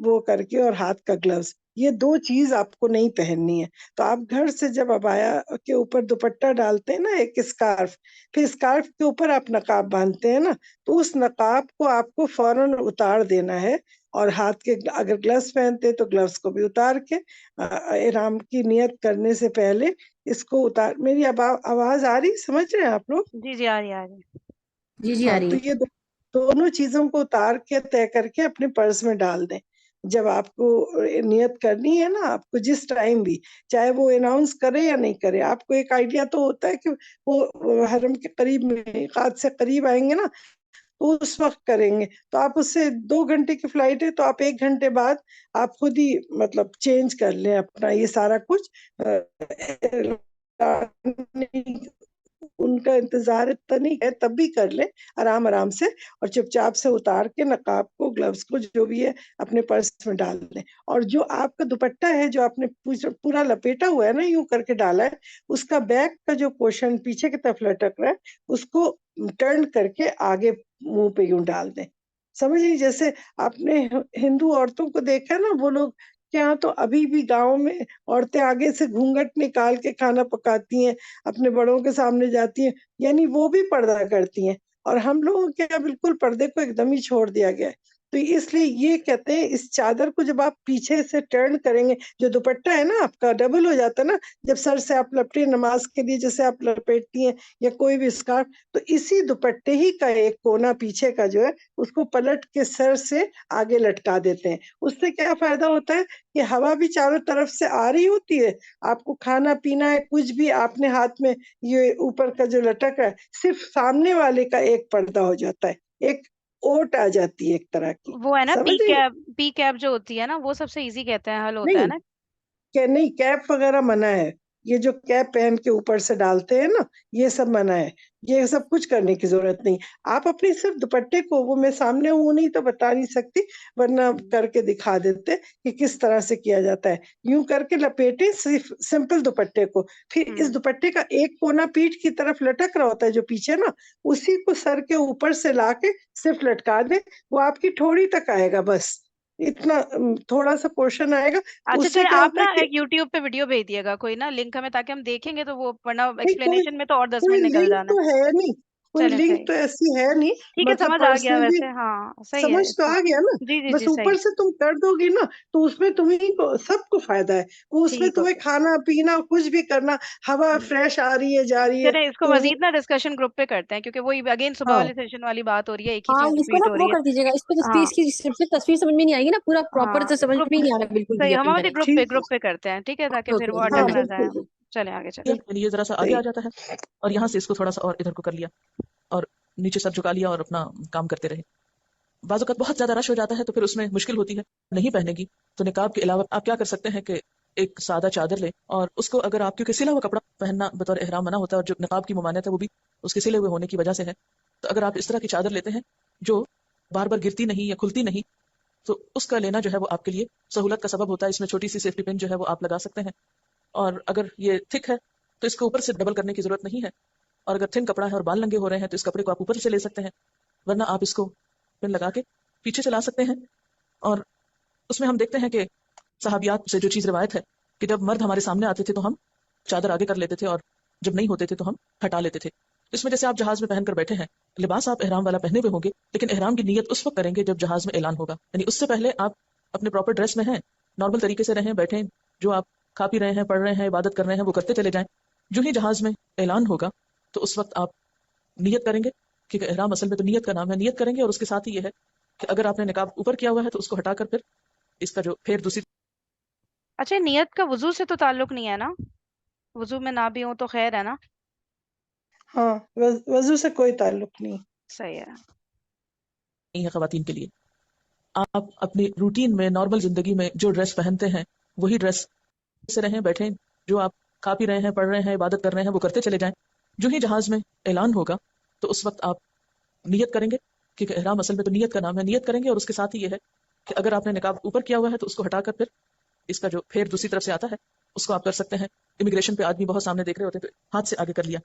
Speaker 4: وہ کر کے، اور ہاتھ کا گلوز، یہ 2 چیز آپ کو نہیں پہننی ہے۔ تو آپ گھر سے جب عبایا کے اوپر دوپٹہ ڈالتے ہیں نا ایک اسکارف، پھر اسکارف کے اوپر آپ نقاب باندھتے ہیں نا، تو اس نقاب کو آپ کو فوراً اتار دینا ہے، اور ہاتھ کے اگر گلوز پہنتے تو گلوز کو بھی اتار کے احرام کی نیت کرنے سے پہلے اس کو اتار۔ میری آواز آ رہی، سمجھ رہے ہیں آپ لوگ؟
Speaker 1: جی جی، آ رہی آ رہی۔
Speaker 3: جی آ
Speaker 4: ہاں،
Speaker 3: رہی
Speaker 4: تو
Speaker 3: ہے۔
Speaker 4: یہ دونوں چیزوں کو اتار کے طے کر کے اپنے پرس میں ڈال دیں جب آپ کو نیت کرنی ہے نا، آپ کو جس ٹائم بھی، چاہے وہ اناؤنس کرے یا نہیں کرے، آپ کو ایک آئیڈیا تو ہوتا ہے کہ وہ حرم کے قریب میقات سے قریب آئیں گے نا تو اس وقت کریں گے، تو آپ اس سے 2 گھنٹے کی فلائٹ ہے تو آپ 1 گھنٹے بعد آپ خود ہی مطلب چینج کر لیں اپنا یہ سارا کچھ، ان کا انتظار اتنا نہیں ہے، تب بھی کر لیں آرام آرام سے، اور چپ چاپ سے اتار کے نقاب کو گلوز کو جو بھی ہے اپنے پرس میں ڈال دیں۔ اور جو آپ کا دوپٹہ ہے جو آپ نے پورا لپیٹا ہوا ہے نا، یوں کر کے ڈالا ہے، اس کا بیک کا جو پورشن پیچھے کی طرف لٹک رہا ہے اس کو ٹرن کر کے آگے منہ پہ یوں ڈال دیں، سمجھ نہیں؟ جیسے آپ نے ہندو عورتوں کو دیکھا نا، وہ لوگ کیا تو ابھی بھی گاؤں میں عورتیں آگے سے گھونگھٹ نکال کے کھانا پکاتی ہیں، اپنے بڑوں کے سامنے جاتی ہیں، یعنی وہ بھی پردہ کرتی ہیں، اور ہم لوگوں کے بالکل پردے کو ایک دم ہی چھوڑ دیا گیا ہے۔ تو اس لیے یہ کہتے ہیں اس چادر کو جب آپ پیچھے سے ٹرن کریں گے، جو دوپٹہ ہے نا آپ کا ڈبل ہو جاتا ہے نا، جب سر سے آپ لپٹے نماز کے لیے جیسے آپ لپیٹتی ہیں یا کوئی بھی اسکارف، تو اسی دوپٹے ہی کا ایک کونا پیچھے کا جو ہے اس کو پلٹ کے سر سے آگے لٹکا دیتے ہیں۔ اس سے کیا فائدہ ہوتا ہے کہ ہوا بھی چاروں طرف سے آ رہی ہوتی ہے، آپ کو کھانا پینا ہے کچھ بھی آپ نے ہاتھ میں یہ اوپر کا جو لٹک ہے صرف سامنے والے کا ایک پردہ ہو جاتا ہے، ایک اوٹ آ جاتی ہے ایک طرح کی،
Speaker 1: وہ ہے نا پی
Speaker 4: سمجھ رہی ہیں؟
Speaker 1: کیپ، پی کیپ جو ہوتی ہے نا وہ سب سے ایزی کہتے ہیں، حل ہوتا ہے
Speaker 4: نہیں
Speaker 1: نا۔
Speaker 4: کہ نہیں، کیپ وغیرہ منع ہے، یہ جو کیپ پہن کے اوپر سے ڈالتے ہیں نا یہ سب منع ہے، یہ سب کچھ کرنے کی ضرورت نہیں۔ آپ اپنی صرف دوپٹے کو، وہ میں سامنے ہوں نہیں تو بتا نہیں سکتی، ورنہ کر کے دکھا دیتے کہ کس طرح سے کیا جاتا ہے، یوں کر کے لپیٹے صرف سمپل دوپٹے کو، پھر
Speaker 1: ہوں
Speaker 4: اس دوپٹے کا ایک کونا پیٹھ کی طرف لٹک رہا ہوتا ہے جو پیچھے نا، اسی کو سر کے اوپر سے لا کے صرف لٹکا دیں، وہ آپ کی ٹھوڑی تک آئے گا، بس اتنا تھوڑا سا پورشن آئے گا، تو
Speaker 1: اچھا
Speaker 4: اس سے
Speaker 1: چل،
Speaker 4: کیا
Speaker 1: آپ
Speaker 4: ہوتا
Speaker 1: نا
Speaker 4: ہے کہ
Speaker 1: ایک یوٹیوب پہ ویڈیو بھیج دیے گا کوئی نا لنک ہمیں، تاکہ ہم دیکھیں گے تو وہ، ورنہ
Speaker 4: نہیں
Speaker 1: ایکسپلینیشن میں تو اور 10
Speaker 4: کوئی
Speaker 1: منٹ نکل
Speaker 4: لنک
Speaker 1: جانا
Speaker 4: تو
Speaker 1: ہے۔
Speaker 4: ہے نہیں، کوئی
Speaker 1: چلیں
Speaker 4: لنک
Speaker 1: صحیح،
Speaker 4: تو ایسی ہے نہیں،
Speaker 1: ٹھیک ہے،
Speaker 4: مطلب
Speaker 1: سمجھ آ گیا
Speaker 4: پرسنلی
Speaker 1: ویسے، ہاں صحیح ہے
Speaker 4: سمجھ تو
Speaker 1: اتنا۔
Speaker 4: آ گیا نا،
Speaker 1: جی جی
Speaker 4: بس
Speaker 1: جی صحیح،
Speaker 4: اوپر سے تم کر دو گی نا تو اس میں تمہیں کو سب کو فائدہ ہے، وہ اس میں
Speaker 1: ٹھیک ہو
Speaker 4: تمہیں
Speaker 1: گیا۔
Speaker 4: کھانا پینا کچھ بھی کرنا، ہوا
Speaker 1: ہوں،
Speaker 4: فریش آ رہی ہے جا رہی ہے
Speaker 1: چلیں اس کو
Speaker 4: تو وہ،
Speaker 1: مزید نا ڈسکشن گروپ پہ کرتے ہیں، کیونکہ وہی اگین صبح
Speaker 4: ہاں
Speaker 1: والی سیشن والی بات ہو رہی ہے، ایک ہی
Speaker 3: ہاں
Speaker 1: چیز
Speaker 3: اس کو
Speaker 1: ریپیٹ
Speaker 3: نا
Speaker 1: ہو
Speaker 3: وہ
Speaker 1: رہی ہے۔
Speaker 3: کر دیجیے گا، اس کو
Speaker 1: ہاں
Speaker 3: اس کی صرف تصویر سمجھ میں نہیں آئے گی نا، پورا پراپر
Speaker 1: ہاں،
Speaker 3: سے سمجھ
Speaker 1: گروپ،
Speaker 3: میں نہیں آ رہا بالکل بھی
Speaker 1: صحیح،
Speaker 3: ابھی
Speaker 1: ہماوتی
Speaker 3: تک۔
Speaker 1: گروپ پہ،
Speaker 4: ٹھیک ہے،
Speaker 1: گروپ پہ کرتے ہیں، ٹھیک ہے، تاکہ پھر
Speaker 3: اوکے
Speaker 1: وہ
Speaker 3: اوکے
Speaker 4: ہاں
Speaker 1: اٹک
Speaker 3: ڈن۔
Speaker 1: نہ جائے
Speaker 4: بالکل
Speaker 1: ہم۔ چلیں آگے چلیں۔
Speaker 2: یعنی یہ ذرا سا آگے
Speaker 4: صحیح،
Speaker 2: آ جاتا ہے اور یہاں سے اس کو تھوڑا سا اور ادھر کو کر لیا اور نیچے سر جھکا لیا اور اپنا کام کرتے رہے۔ بعض اوقات بہت زیادہ رش ہو جاتا ہے تو پھر اس میں مشکل ہوتی ہے، نہیں پہنے گی تو نقاب کے علاوہ آپ کیا کر سکتے ہیں کہ ایک سادہ چادر لیں، اور اس کو اگر آپ، کیونکہ سلا ہوا کپڑا پہننا بطور احرام منع ہوتا ہے، اور جو نقاب کی ممانعت ہے وہ بھی اس کے سلے ہوئے ہونے کی وجہ سے ہے، تو اگر آپ اس طرح کی چادر لیتے ہیں جو بار بار گرتی نہیں یا کھلتی نہیں، تو اس کا لینا جو ہے وہ آپ کے لیے سہولت کا سبب ہوتا ہے۔ اس میں چھوٹی سی سیفٹی پن جو ہے وہ آپ لگا سکتے ہیں، اور اگر یہ تھک ہے تو اس کو اوپر سے ڈبل کرنے کی ضرورت نہیں ہے، اور اگر تھن کپڑا ہے اور بال ننگے ہو رہے ہیں تو اس کپڑے کو آپ اوپر سے لے سکتے ہیں، ورنہ آپ اس کو پن لگا کے پیچھے چلا سکتے ہیں۔ اور اس میں ہم دیکھتے ہیں کہ صحابیات سے جو چیز روایت ہے کہ جب مرد ہمارے سامنے آتے تھے تو ہم چادر آگے کر لیتے تھے، اور جب نہیں ہوتے تھے تو ہم ہٹا لیتے تھے۔ اس میں جیسے آپ جہاز میں پہن کر بیٹھے ہیں، لباس آپ احرام والا پہنے ہوئے ہوں گے، لیکن احرام کی نیت اس وقت کریں گے جب جہاز میں اعلان ہوگا، یعنی اس سے پہلے آپ اپنے پراپر ڈریس میں ہیں، نارمل طریقے سے رہیں، بیٹھیں، جو آپ کھا پی رہے ہیں، پڑھ رہے ہیں، عبادت کر رہے ہیں وہ کرتے چلے جائیں۔ جو ہی جہاز میں اعلان ہوگا تو اس وقت آپ نیت کریں گے، کیونکہ احرام اصل میں تو نیت کا نام ہے، نیت کریں گے، اور اس کے ساتھ ہی یہ ہے کہ اگر آپ نے نقاب اوپر کیا ہوا ہے تو اس کو ہٹا کر پھر اس کا جو پھر دوسری
Speaker 1: اچھا نیت کا وضو سے تو تعلق نہیں ہے نا؟ وضو میں نہ بھی ہوں تو خیر ہے نا؟
Speaker 4: ہاں وضو سے کوئی تعلق نہیں.
Speaker 1: صحیح ہے.
Speaker 2: نہیں ہے خواتین کے لیے. آپ اپنی روٹین میں نارمل زندگی میں جو ڈریس پہنتے ہیں وہی ڈریس سے رہیں بیٹھیں، جو آپ کھا پی رہے ہیں پڑھ رہے ہیں عبادت کر رہے ہیں وہ کرتے چلے جائیں. جو ہی جہاز میں اعلان ہوگا تو اس وقت آپ نیت کریں گے، کیونکہ احرام اصل میں تو نیت کا نام ہے. نیت کریں گے اور اس کے ساتھ ہی یہ ہے کہ اگر آپ نے نقاب اوپر کیا ہوا ہے تو اس کو ہٹا کر پھر اس کا جو پھر دوسری طرف سے آتا ہے اس کو آپ کر سکتے ہیں. امیگریشن پہ آدمی بہت سامنے دیکھ رہے ہوتے ہیں تو ہاتھ سے آگے کر لیا،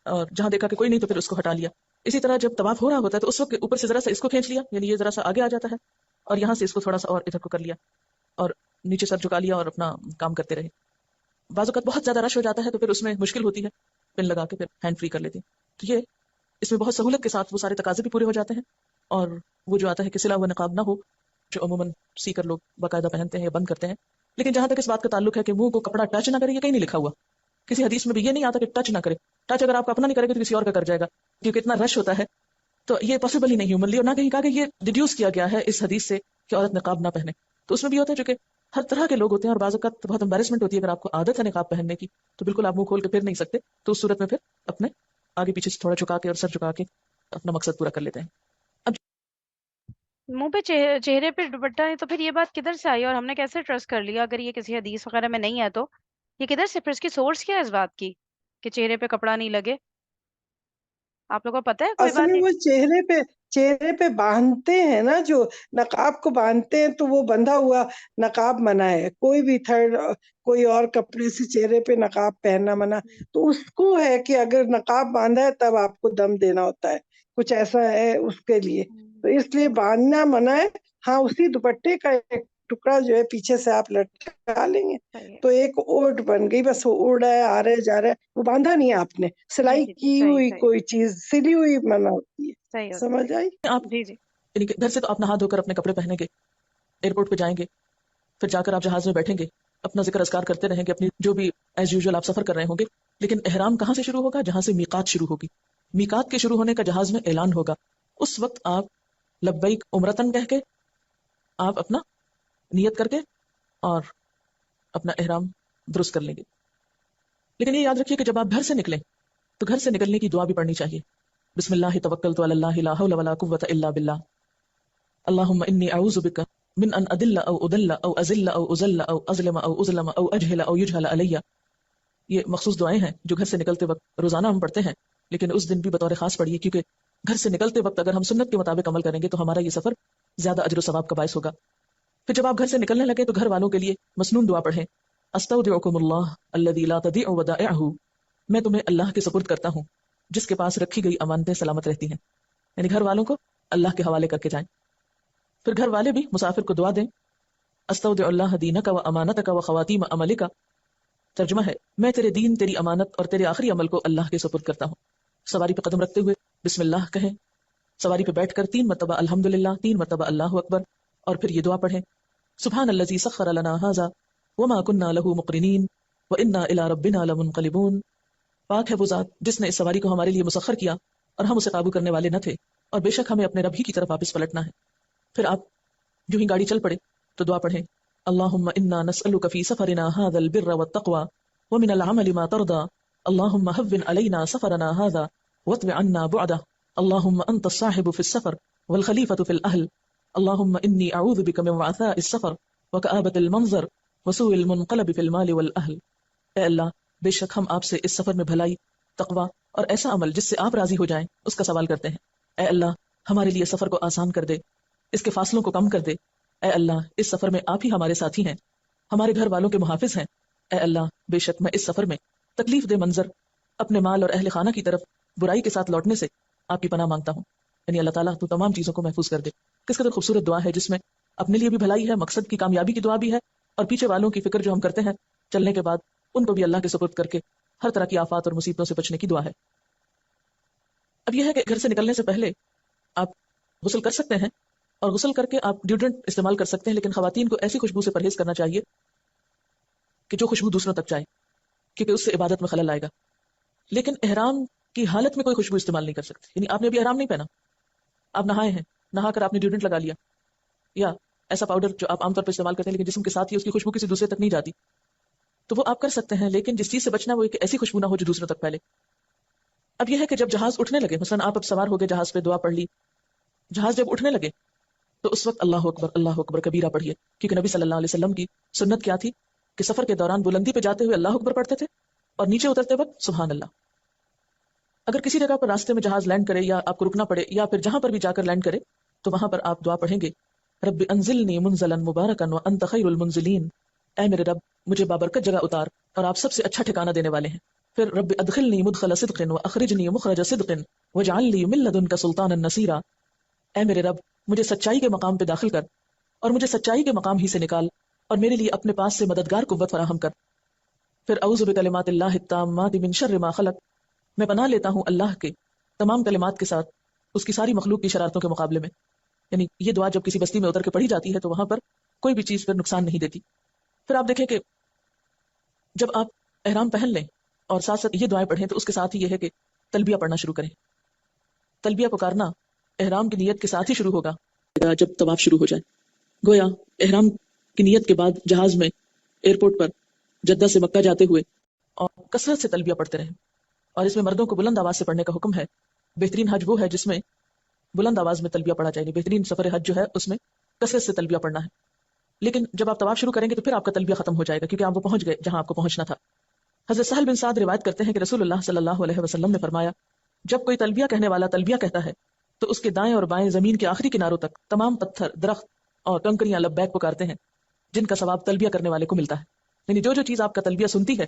Speaker 2: اور جہاں دیکھا کہ کوئی نہیں تو پھر اس کو ہٹا لیا. اسی طرح جب طواف ہو رہا ہوتا ہے تو اس وقت اوپر سے ذرا سا اس کو کھینچ لیا، یعنی یہ ذرا سا آگے آ جاتا ہے، اور یہاں سے اس کو تھوڑا سا اور ادھر کو کر لیا اور نیچے سر جھکا لیا اور اپنا کام کرتے رہے. بعض اوقات بہت زیادہ رش ہو جاتا ہے تو پھر اس میں مشکل ہوتی ہے، پن لگا کے پھر ہینڈ فری کر لیتے ہیں. تو یہ اس میں بہت سہولت کے ساتھ وہ سارے تقاضے بھی پورے ہو جاتے ہیں، اور وہ جو آتا ہے کہ سلا ہوا نقاب نہ ہو جو عموماً سیکر لوگ باقاعدہ پہنتے ہیں یا بند کرتے ہیں. لیکن جہاں تک اس بات کا تعلق ہے کہ منہ کو کپڑا ٹچ نہ کرے، یہ کہیں نہیں لکھا ہوا. کسی حدیث میں بھی یہ نہیں آتا کہ ٹچ نہ کرے. ٹچ اگر آپ کا اپنا نہیں کرے گا تو کسی اور کا کر جائے گا، کیونکہ اتنا رش ہوتا ہے تو یہ پاسبل ہی نہیں ہیومنلی. اور نہ کہیں کہا کہ یہ ڈیڈیوس کیا گیا ہے اس حدیث سے کہ عورت نقاب نہ پہنے. تو اس میں بھی ہوتا ہے جو کہ ہر طرح کے لوگ ہوتے ہیں، اور بعض اوقات بہت امبیرسمنٹ ہوتی ہے. اگر آپ کو عادت ہے نقاب پہننے کی تو بالکل آپ منہ کھول کے پھر نہیں سکتے، تو اس صورت میں پھر اپنے آگے پیچھے سے تھوڑا جھکا کے اور سر جھکا کے اپنا مقصد پورا کر لیتے ہیں. اب
Speaker 1: منہ پہ چہرے پہ دوپٹہ ہے تو پھر یہ بات کدھر سے آئی اور ہم نے کیسے ٹرسٹ کر لیا اگر یہ کسی حدیث وغیرہ میں نہیں ہے تو؟ یہ کدھر سے، پھر اس کی سورس کیا ہے اس بات کی کہ چہرے پہ کپڑا نہیں لگے؟ آپ لوگوں کو پتہ ہے؟ کوئی
Speaker 4: اصل
Speaker 1: بات
Speaker 4: میں
Speaker 1: نہیں.
Speaker 4: وہ چہرے پہ باندھتے ہیں نا، جو نقاب کو باندھتے ہیں تو وہ بندھا ہوا نقاب منع ہے. کوئی بھی تھرڈ کوئی اور کپڑے سے چہرے پہ نقاب پہننا منع. تو اس کو ہے کہ اگر نقاب باندھا ہے تب آپ کو دم دینا ہوتا ہے، کچھ ایسا ہے اس کے لیے. تو اس لیے باندھنا منع ہے. ہاں اسی دوپٹے کا ایک ٹکڑا جو ہے پیچھے سے آپ لٹکا لیں گے
Speaker 1: صحیح ہے.
Speaker 4: تو ایک اوٹ بن گئی، بس وہ اڑ رہا ہے آ رہا ہے جا رہا ہے، وہ باندھا نہیں ہے آپ نے.
Speaker 1: جی
Speaker 4: سلائی
Speaker 1: جی جی،
Speaker 4: کی
Speaker 1: صحیح
Speaker 4: ہوئی
Speaker 1: صحیح
Speaker 4: کوئی چیز سلی ہوئی منع ہوتی ہے.
Speaker 1: صحیح ہوتا
Speaker 4: سمجھ آئی؟
Speaker 2: آپ
Speaker 1: ہے. جی جی.
Speaker 2: یعنی کہ گھر سے تو آپ نہا دھو کر اپنے کپڑے پہنیں گے، ایئرپورٹ پہ جائیں گے، پھر جا کر آپ جہاز میں بیٹھیں گے، اپنا ذکر اذکار کرتے رہیں گے، اپنی جو بھی ایز یوزول آپ سفر کر رہے ہوں گے. لیکن احرام کہاں سے شروع ہوگا؟ جہاں سے میقات شروع ہوگی. میقات کے شروع ہونے کا جہاز میں اعلان ہوگا. اس وقت آپ لبیک عمرتن کہہ کے آپ اپنا نیت کر کے اور اپنا احرام درست کر لیں گے. لیکن یہ یاد رکھیے کہ جب آپ گھر سے نکلیں تو گھر سے نکلنے کی دعا بھی پڑھنی چاہیے. بسم اللہ توکلت علی اللہ لا حول ولا قوۃ الا باللہ. اللہم انی اعوذ بک من ان ادل او ادل او ازل او ازل او ازلم او ازلم او اجہل او یجہل علی. یہ مخصوص دعائیں ہیں جو گھر سے نکلتے وقت روزانہ ہم پڑھتے ہیں، لیکن اس دن بھی بطور خاص پڑھیے، کیونکہ گھر سے نکلتے وقت اگر ہم سنت کے مطابق عمل کریں گے تو ہمارا یہ سفر زیادہ اجر و ثواب کا باعث ہوگا. پھر جب آپ گھر سے نکلنے لگے تو گھر والوں کے لیے مسنون دعا پڑھیں. استودعکم اللہ الذی لا تضیع ودائعہ. میں تمہیں اللہ کے سپرد کرتا ہوں جس کے پاس رکھی گئی امانتیں سلامت رہتی ہیں. یعنی گھر والوں کو اللہ کے حوالے کر کے جائیں. پھر گھر والے بھی مسافر کو دعا دیں. استودع اللہ دینک و امانتک و خواتیم عملک. ترجمہ ہے میں تیرے دین، تیری امانت اور تیرے آخری عمل کو اللہ کے سپرد کرتا ہوں. سواری پہ قدم رکھتے ہوئے بسم اللہ کہیں. سواری پہ بیٹھ کر 3 مرتبہ الحمدللہ، 3 مرتبہ اللہ اکبر، اور پھر یہ دعا پڑھیں. سبحان الذی سخر لنا ھذا وما كنا له مقرنین وانا الى ربنا لمنقلبون. پاک ہے وہ ذات جس نے اس سواری کو ہمارے لیے مسخر کیا اور ہم اسے قابو کرنے والے نہ تھے، اور بے شک ہمیں اپنے رب ہی کی طرف واپس پلٹنا ہے. پھر آپ جو ہی گاڑی چل پڑے تو دعا پڑھیں. اللہم انا نسألک فی سفرنا ھذا البر والتقوى ومن العمل ما ترضى. اللہم هون علینا سفرنا ھذا واطو عنا بعده. اللہم انت الصاحب فی السفر والخلیفة فی الاہل. اللہم انی اعوذ بک من وعثاء السفر وکآبۃ المنظر وسوء المنقلب فی المال والاہل. اے اللہ بے شک ہم آپ سے اس سفر میں بھلائی، تقوی اور ایسا عمل جس سے آپ راضی ہو جائیں اس کا سوال کرتے ہیں. اے اللہ ہمارے لیے سفر کو آسان کر دے، اس کے فاصلوں کو کم کر دے. اے اللہ اس سفر میں آپ ہی ہمارے ساتھی ہیں، ہمارے گھر والوں کے محافظ ہیں. اے اللہ بے شک میں اس سفر میں تکلیف دہ منظر، اپنے مال اور اہل خانہ کی طرف برائی کے ساتھ لوٹنے سے آپ کی پناہ مانگتا ہوں. یعنی اللہ تعالیٰ تو تمام چیزوں کو محفوظ کر دے. کس قدر خوبصورت دعا ہے جس میں اپنے لیے بھی بھلائی ہے، مقصد کی کامیابی کی دعا بھی ہے، اور پیچھے والوں کی فکر جو ہم کرتے ہیں چلنے کے بعد ان کو بھی اللہ کے سپرد کر کے ہر طرح کی آفات اور مصیبتوں سے بچنے کی دعا ہے. اب یہ ہے کہ گھر سے نکلنے سے پہلے آپ غسل کر سکتے ہیں، اور غسل کر کے آپ ڈیوڈرنٹ استعمال کر سکتے ہیں، لیکن خواتین کو ایسی خوشبو سے پرہیز کرنا چاہیے کہ جو خوشبو دوسروں تک جائے، کیونکہ اس سے عبادت میں خلل آئے گا. لیکن احرام کی حالت میں کوئی خوشبو استعمال نہیں کر سکتے. یعنی آپ نے ابھی احرام نہیں پہنا، آپ نہائے ہیں، نہا کر آپ نے ڈیوڈرنٹ لگا لیا یا ایسا پاؤڈر جو آپ عام طور پر استعمال کرتے ہیں لیکن جسم کے ساتھ ہی اس کی خوشبو کسی دوسرے تک نہیں جاتی، تو وہ آپ کر سکتے ہیں، لیکن جس چیز سے بچنا وہ ایک ایسی خوشبو نہ ہو جو دوسروں تک پھیلے۔ اب یہ ہے کہ جب جہاز اٹھنے لگے، مثلا آپ اب سوار ہو گئے جہاز پہ، دعا پڑھ لی، جہاز جب اٹھنے لگے تو اس وقت اللہ اکبر کبیرہ پڑھیے، کیونکہ نبی صلی اللہ علیہ وسلم کی سنت کیا تھی کہ سفر کے دوران بلندی پہ جاتے ہوئے اللہ اکبر پڑھتے تھے اور نیچے اترتے وقت سبحان اللہ۔ اگر کسی جگہ پر راستے میں جہاز لینڈ کرے یا آپ کو رکنا پڑے یا پھر جہاں پر بھی جا کر لینڈ کرے تو وہاں پر آپ دعا پڑھیں گے، رب انزلنی منزلا مبارکا وانت خیر المنزلین، اے میرے رب مجھے بابرکت جگہ اتار اور آپ سب سے اچھا ٹھکانہ دینے والے ہیں۔ پھر رب ادخلنی مدخل صدق واخرجنی مخرج صدق واجعل لی من لدنک سلطانا نصیرا، اے میرے رب مجھے سچائی کے مقام پہ داخل کر اور مجھے سچائی کے مقام ہی سے نکال اور میرے لیے اپنے پاس سے مددگار قوت فراہم کر۔ پھر اعوذ بکلمات اللہ التامات من شر ما خلق، میں پناہ لیتا ہوں اللہ کے تمام کلمات کے ساتھ اس کی ساری مخلوق کی شرارتوں کے مقابلے میں۔ یعنی یہ دعا جب کسی بستی میں اتر کے پڑھی جاتی ہے تو وہاں پر کوئی بھی چیز پر نقصان نہیں دیتی۔ پھر آپ دیکھیں کہ جب آپ احرام پہن لیں اور ساتھ ساتھ یہ دعائیں پڑھیں تو اس کے ساتھ ہی یہ ہے کہ تلبیہ پڑھنا شروع کریں۔ تلبیہ پکارنا احرام کی نیت کے ساتھ ہی شروع ہوگا جب طواف شروع ہو جائے۔ گویا احرام کی نیت کے بعد جہاز میں، ایئرپورٹ پر، جدہ سے مکہ جاتے ہوئے اور کثرت سے تلبیہ پڑھتے رہیں، اور اس میں مردوں کو بلند آواز سے پڑھنے کا حکم ہے۔ بہترین حج وہ ہے جس میں بلند آواز میں تلبیہ پڑھا جائے، بہترین سفر حج جو ہے اس میں کثرت سے تلبیہ پڑھنا ہے۔ لیکن جب آپ طواف شروع کریں گے تو پھر آپ کا تلبیہ ختم ہو جائے گا کیونکہ آپ وہ پہنچ گئے جہاں آپ کو پہنچنا تھا۔ حضرت سہل بن سعد روایت کرتے ہیں کہ رسول اللہ صلی اللہ علیہ وسلم نے فرمایا، جب کوئی تلبیہ کہنے والا تلبیہ کہتا ہے تو اس کے دائیں اور بائیں زمین کے آخری کناروں تک تمام پتھر، درخت اور کنکریاں لبیک پکارتے ہیں، جن کا ثواب تلبیہ کرنے والے کو ملتا ہے۔ یعنی جو جو چیز آپ کا تلبیہ سنتی ہے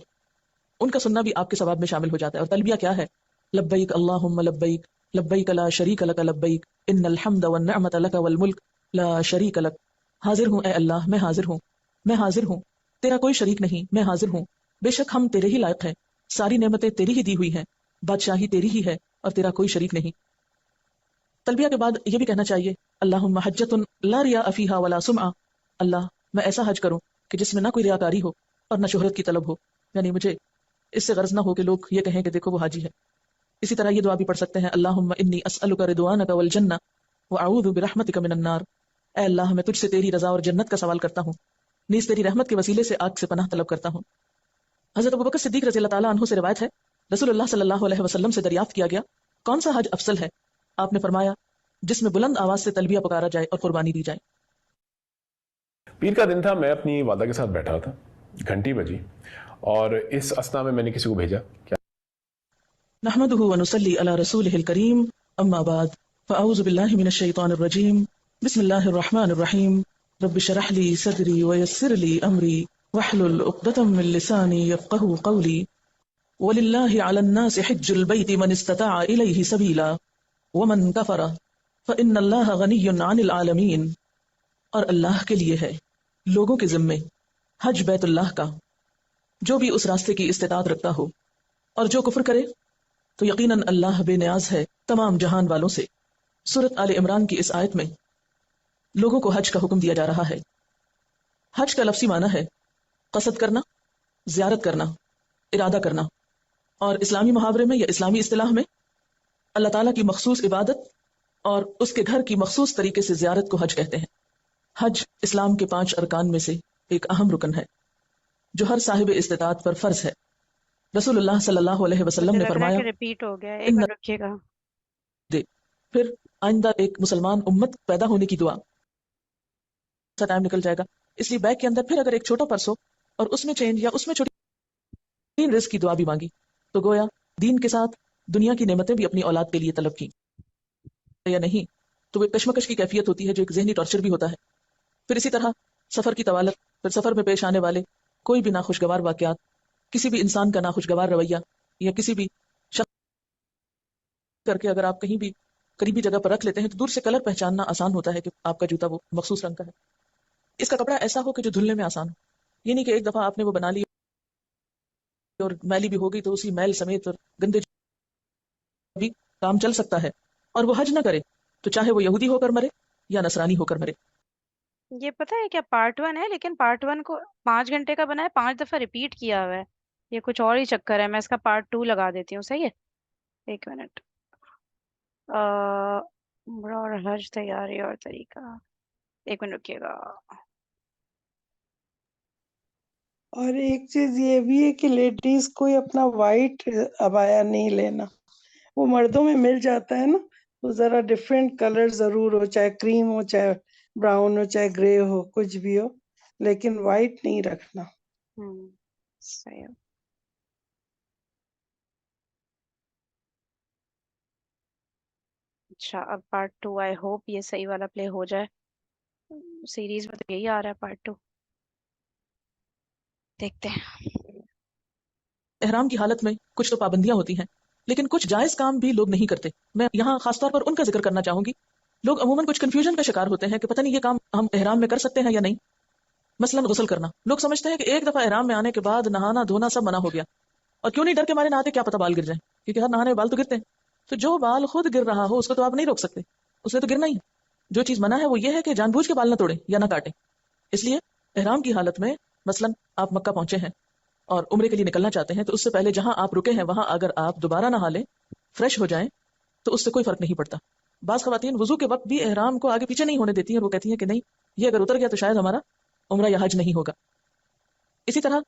Speaker 2: ان کا سننا بھی آپ کے ثواب میں شامل ہو جاتا ہے۔ اور تلبیہ کیا ہے؟ لبیک اللہم لبیک، لبیک لا شریک لک لبیک، ان الحمد والنعمت لک والملک لا شریک لک۔ حاضر ہوں اے اللہ، میں حاضر ہوں، میں حاضر ہوں، تیرا کوئی شریک نہیں، میں حاضر ہوں، بے شک ہم تیرے ہی لائق ہیں، ساری نعمتیں تیری ہی دی ہوئی ہیں، بادشاہی تیری ہی ہے اور تیرا کوئی شریک نہیں۔ تلبیہ کے بعد یہ بھی کہنا چاہیے، اللہم حجۃ لا ریاء فیہا ولا سمعہ، اللہ میں ایسا حج کروں کہ جس میں نہ کوئی ریاکاری ہو اور نہ شہرت کی طلب ہو، یعنی مجھے اس سے غرض نہ ہو کہ لوگ یہ کہیں کہ دیکھو وہ حاجی ہے۔ اسی طرح یہ دعا بھی پڑھ سکتے ہیں، اللہم انی اسألک رضوانک والجنہ واعوذ برحمتک من النار، اے اللہ میں تجھ سے تیری رضا اور جنت کا سوال کرتا ہوں، نیز تیری رحمت کے وسیلے سے آگ سے پناہ طلب کرتا ہوں۔ حضرت ابوبکر صدیق رضی اللہ تعالیٰ عنہ سے روایت ہے، رسول اللہ صلی اللہ علیہ وسلم سے دریافت کیا گیا کون سا حج افضل ہے؟ آپ نے فرمایا جس میں بلند آواز سے تلبیہ پکارا جائے اور قربانی دی جائے۔
Speaker 5: پیر کا دن تھا، میں اپنی والدہ کے ساتھ بیٹھا تھا، گھنٹی بجی اور اس اسنا میں نے کسی کو بھیجا کیا
Speaker 2: نحمده ونصلي على رسوله الكريم اما بعد فاعوذ بالله من الشيطان الرجيم بسم الله الرحمن الرحيم رب اشرح لي صدري ويسر لي امري واحلل عقدة من لساني يفقهوا قولي ولله على الناس حج البيت من استطاع اليه سبيلا ومن كفر فان الله غني عن العالمين، اور اللہ کے لیے ہے لوگوں کے ذمے حج بیت اللہ کا جو بھی اس راستے کی استطاعت رکھتا ہو، اور جو کفر کرے تو یقیناً اللہ بے نیاز ہے تمام جہان والوں سے۔ سورۃ آل عمران کی اس آیت میں لوگوں کو حج کا حکم دیا جا رہا ہے۔ حج کا لفظی معنی ہے قصد کرنا، زیارت کرنا، ارادہ کرنا، اور اسلامی محاورے میں یا اسلامی اصطلاح میں اللہ تعالیٰ کی مخصوص عبادت اور اس کے گھر کی مخصوص طریقے سے زیارت کو حج کہتے ہیں۔ حج اسلام کے 5 ارکان میں سے ایک اہم رکن ہے جو ہر صاحب استطاعت پر فرض ہے۔ رسول اللہ صلی اللہ علیہ وسلم نے فرمایا،
Speaker 1: ریپیٹ ہو گیا، ایک منٹ رکیے گا۔
Speaker 2: پھر آئندہ ایک مسلمان امت پیدا ہونے کی دعا، سا ٹائم نکل جائے گا، اس لیے بیگ کے اندر پھر اگر ایک چھوٹا پرس ہو اور اس میں چینج یا اس میں چھوٹی رزق کی دعا بھی مانگی تو گویا دین کے ساتھ دنیا کی نعمتیں بھی اپنی اولاد کے لیے طلب کی یا نہیں، تو وہ ایک کشمکش کی کیفیت ہوتی ہے جو ایک ذہنی ٹارچر بھی ہوتا ہے۔ پھر اسی طرح سفر کی طوالت، پھر سفر میں پیش آنے والے کوئی بھی ناخوشگوار واقعات، کسی بھی انسان کا ناخوشگوار رویہ یا کسی بھی شخص کر کے اگر آپ کہیں بھی قریبی جگہ پر رکھ لیتے ہیں تو دور سے کلر پہچاننا آسان ہوتا ہے کہ آپ کا جوتا وہ مخصوص رنگ کا ہے۔ اس کا کپڑا ایسا ہو کہ جو دھلنے میں آسان ہو، یہ نہیں کہ ایک دفعہ آپ نے وہ بنا لی اور میلی بھی ہو گئی تو اسی میل سمیت اور گندے بھی کام چل سکتا ہے، اور وہ حج نہ کرے تو چاہے وہ یہودی ہو کر مرے یا نصرانی ہو کر مرے۔
Speaker 1: یہ پتہ ہے کیا پارٹ 1 ہے، لیکن پارٹ 1 کو 5 گھنٹے کا بنا ہے، 5 دفعہ ریپیٹ کیا ہوا ہے، یہ کچھ اور ہی چکر ہے۔ میں اس کا پارٹ 2 لگا دیتی ہوں، صحیح ہے؟ ایک منٹ۔ عمرہ اور حج تیاری اور طریقہ. 1 منٹ رکیے گا.
Speaker 4: اور ایک چیز یہ بھی ہے کہ لیڈیز کو اپنا وائٹ عبایا نہیں لینا. وہ مردوں میں مل جاتا ہے نا، وہ ذرا ڈفرینٹ کلر ضرور ہو، چاہے کریم ہو، چاہے براؤن ہو، چاہے گرے ہو، کچھ بھی ہو، لیکن وائٹ نہیں رکھنا.
Speaker 1: صحیح. اچھا اب پارٹ 2 آئی ہوپ یہ صحیح والا پلے ہو جائے. سیریز میں تو یہی آ رہا ہے پارٹ 2. دیکھتے ہیں.
Speaker 2: احرام کی حالت میں کچھ تو پابندیاں ہوتی ہیں، لیکن کچھ جائز کام بھی لوگ نہیں کرتے. میں یہاں خاص طور پر ان کا ذکر کرنا چاہوں گی. لوگ عموماً کچھ کنفیوژن کا شکار ہوتے ہیں کہ پتہ نہیں یہ کام ہم احرام میں کر سکتے ہیں یا نہیں. مثلا غسل کرنا، لوگ سمجھتے ہیں کہ ایک دفعہ احرام میں آنے کے بعد نہانا دھونا سب منع ہو گیا، اور کیوں نہیں ڈر کے مارے نہاتے، کیا پتہ بال گر جائیں، کیونکہ ہر نہانے میں بال تو گرتے ہیں. تو جو بال خود گر رہا ہو اس کو تو آپ نہیں روک سکتے، اس نے تو گرنا ہی ہے. جو چیز منع ہے وہ یہ ہے کہ جان بوجھ کے بال نہ توڑیں یا نہ کاٹیں. اس لیے احرام کی حالت میں مثلا آپ مکہ پہنچے ہیں اور عمرے کے لیے نکلنا چاہتے ہیں، تو اس سے پہلے جہاں آپ رکے ہیں وہاں اگر آپ دوبارہ نہا لیں، فریش ہو جائیں، تو اس سے کوئی فرق نہیں پڑتا. بعض خواتین وضو کے وقت بھی احرام کو آگے پیچھے نہیں ہونے دیتی ہیں، اور وہ کہتی ہیں کہ نہیں، یہ اگر اتر گیا تو شاید ہمارا عمرہ یا حج نہیں ہوگا. اسی طرح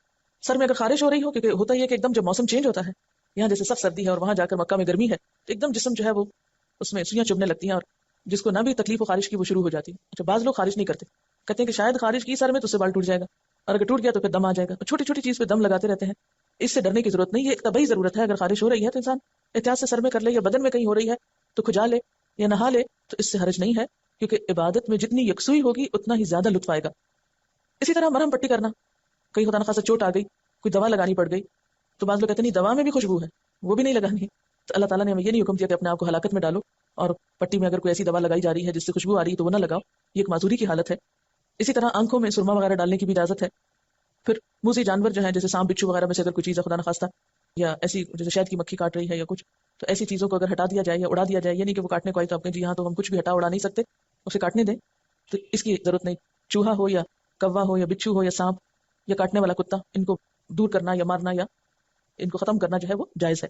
Speaker 2: سر میں اگر خارش ہو رہی ہو، کیونکہ ہوتا ہی ہے کہ ایک دم جب موسم چینج ہوتا ہے، یہاں جیسے سخت سردی ہے اور وہاں جا کر مکہ میں گرمی ہے، تو ایک دم جسم جو ہے وہ اس میں سوئیاں چبھنے لگتی ہیں، اور جس کو نہ بھی تکلیف و خارش کی وہ شروع ہو جاتی ہے. اچھا بعض لوگ خارش نہیں کرتے، کہتے ہیں کہ شاید خارش کی سر میں تو اس سے بال ٹوٹ جائے گا، اور اگر ٹوٹ گیا تو پھر دم آ جائے گا. چھوٹی چھوٹی چیز پہ دم لگاتے رہتے ہیں. اس سے ڈرنے کی ضرورت نہیں، یہ ایک طبعی ضرورت ہے. اگر خارش ہو رہی ہے تو انسان احتیاط سے سر میں کر لے، یا بدن میں کہیں ہو رہی ہے تو کھجا لے یا نہا لے، تو اس سے حرج نہیں ہے، کیونکہ عبادت میں جتنی یکسوئی ہوگی اتنا ہی زیادہ لطف آئے گا. اسی طرح مرہم پٹی کرنا، کہیں خدا نخواستہ چوٹ آ گئی، کوئی دوا لگانی پڑ گئی، تو بعض لوگ کہتے ہیں نہیں دوا میں بھی خوشبو ہے، وہ بھی نہیں لگانی. تو اللہ تعالیٰ نے ہمیں یہ نہیں حکم دیا کہ اپنے آپ کو ہلاکت میں ڈالو، اور پٹی میں اگر کوئی ایسی دوا لگائی جا رہی ہے جس سے خوشبو آ رہی ہے تو وہ نہ لگاؤ، یہ ایک معذوری کی حالت ہے. اسی طرح آنکھوں میں سرما وغیرہ ڈالنے کی بھی اجازت ہے. پھر موذی جانور جو ہیں جیسے سانپ بچھو وغیرہ میں سے اگر کوئی چیز ہے خدا نخواستہ، یا ایسی جیسے شہد کی مکھی کاٹ رہی ہے یا کچھ، تو ایسی چیزوں کو اگر ہٹا دیا جائے یا اڑا دیا جائے، یہ نہیں کہ وہ کاٹنے کو آئی تو آپ کہیں جی یہاں تو ہم کچھ بھی ہٹا اڑا نہیں سکتے، اسے کاٹنے دیں، تو اس کی ضرورت نہیں. چوہا ہو یا کوا ہو یا بچھو ہو یا سانپ یا کاٹنے والا کتا، ان کو دور کرنا یا مارنا یا ان کو ختم کرنا جو ہے وہ جائز ہے.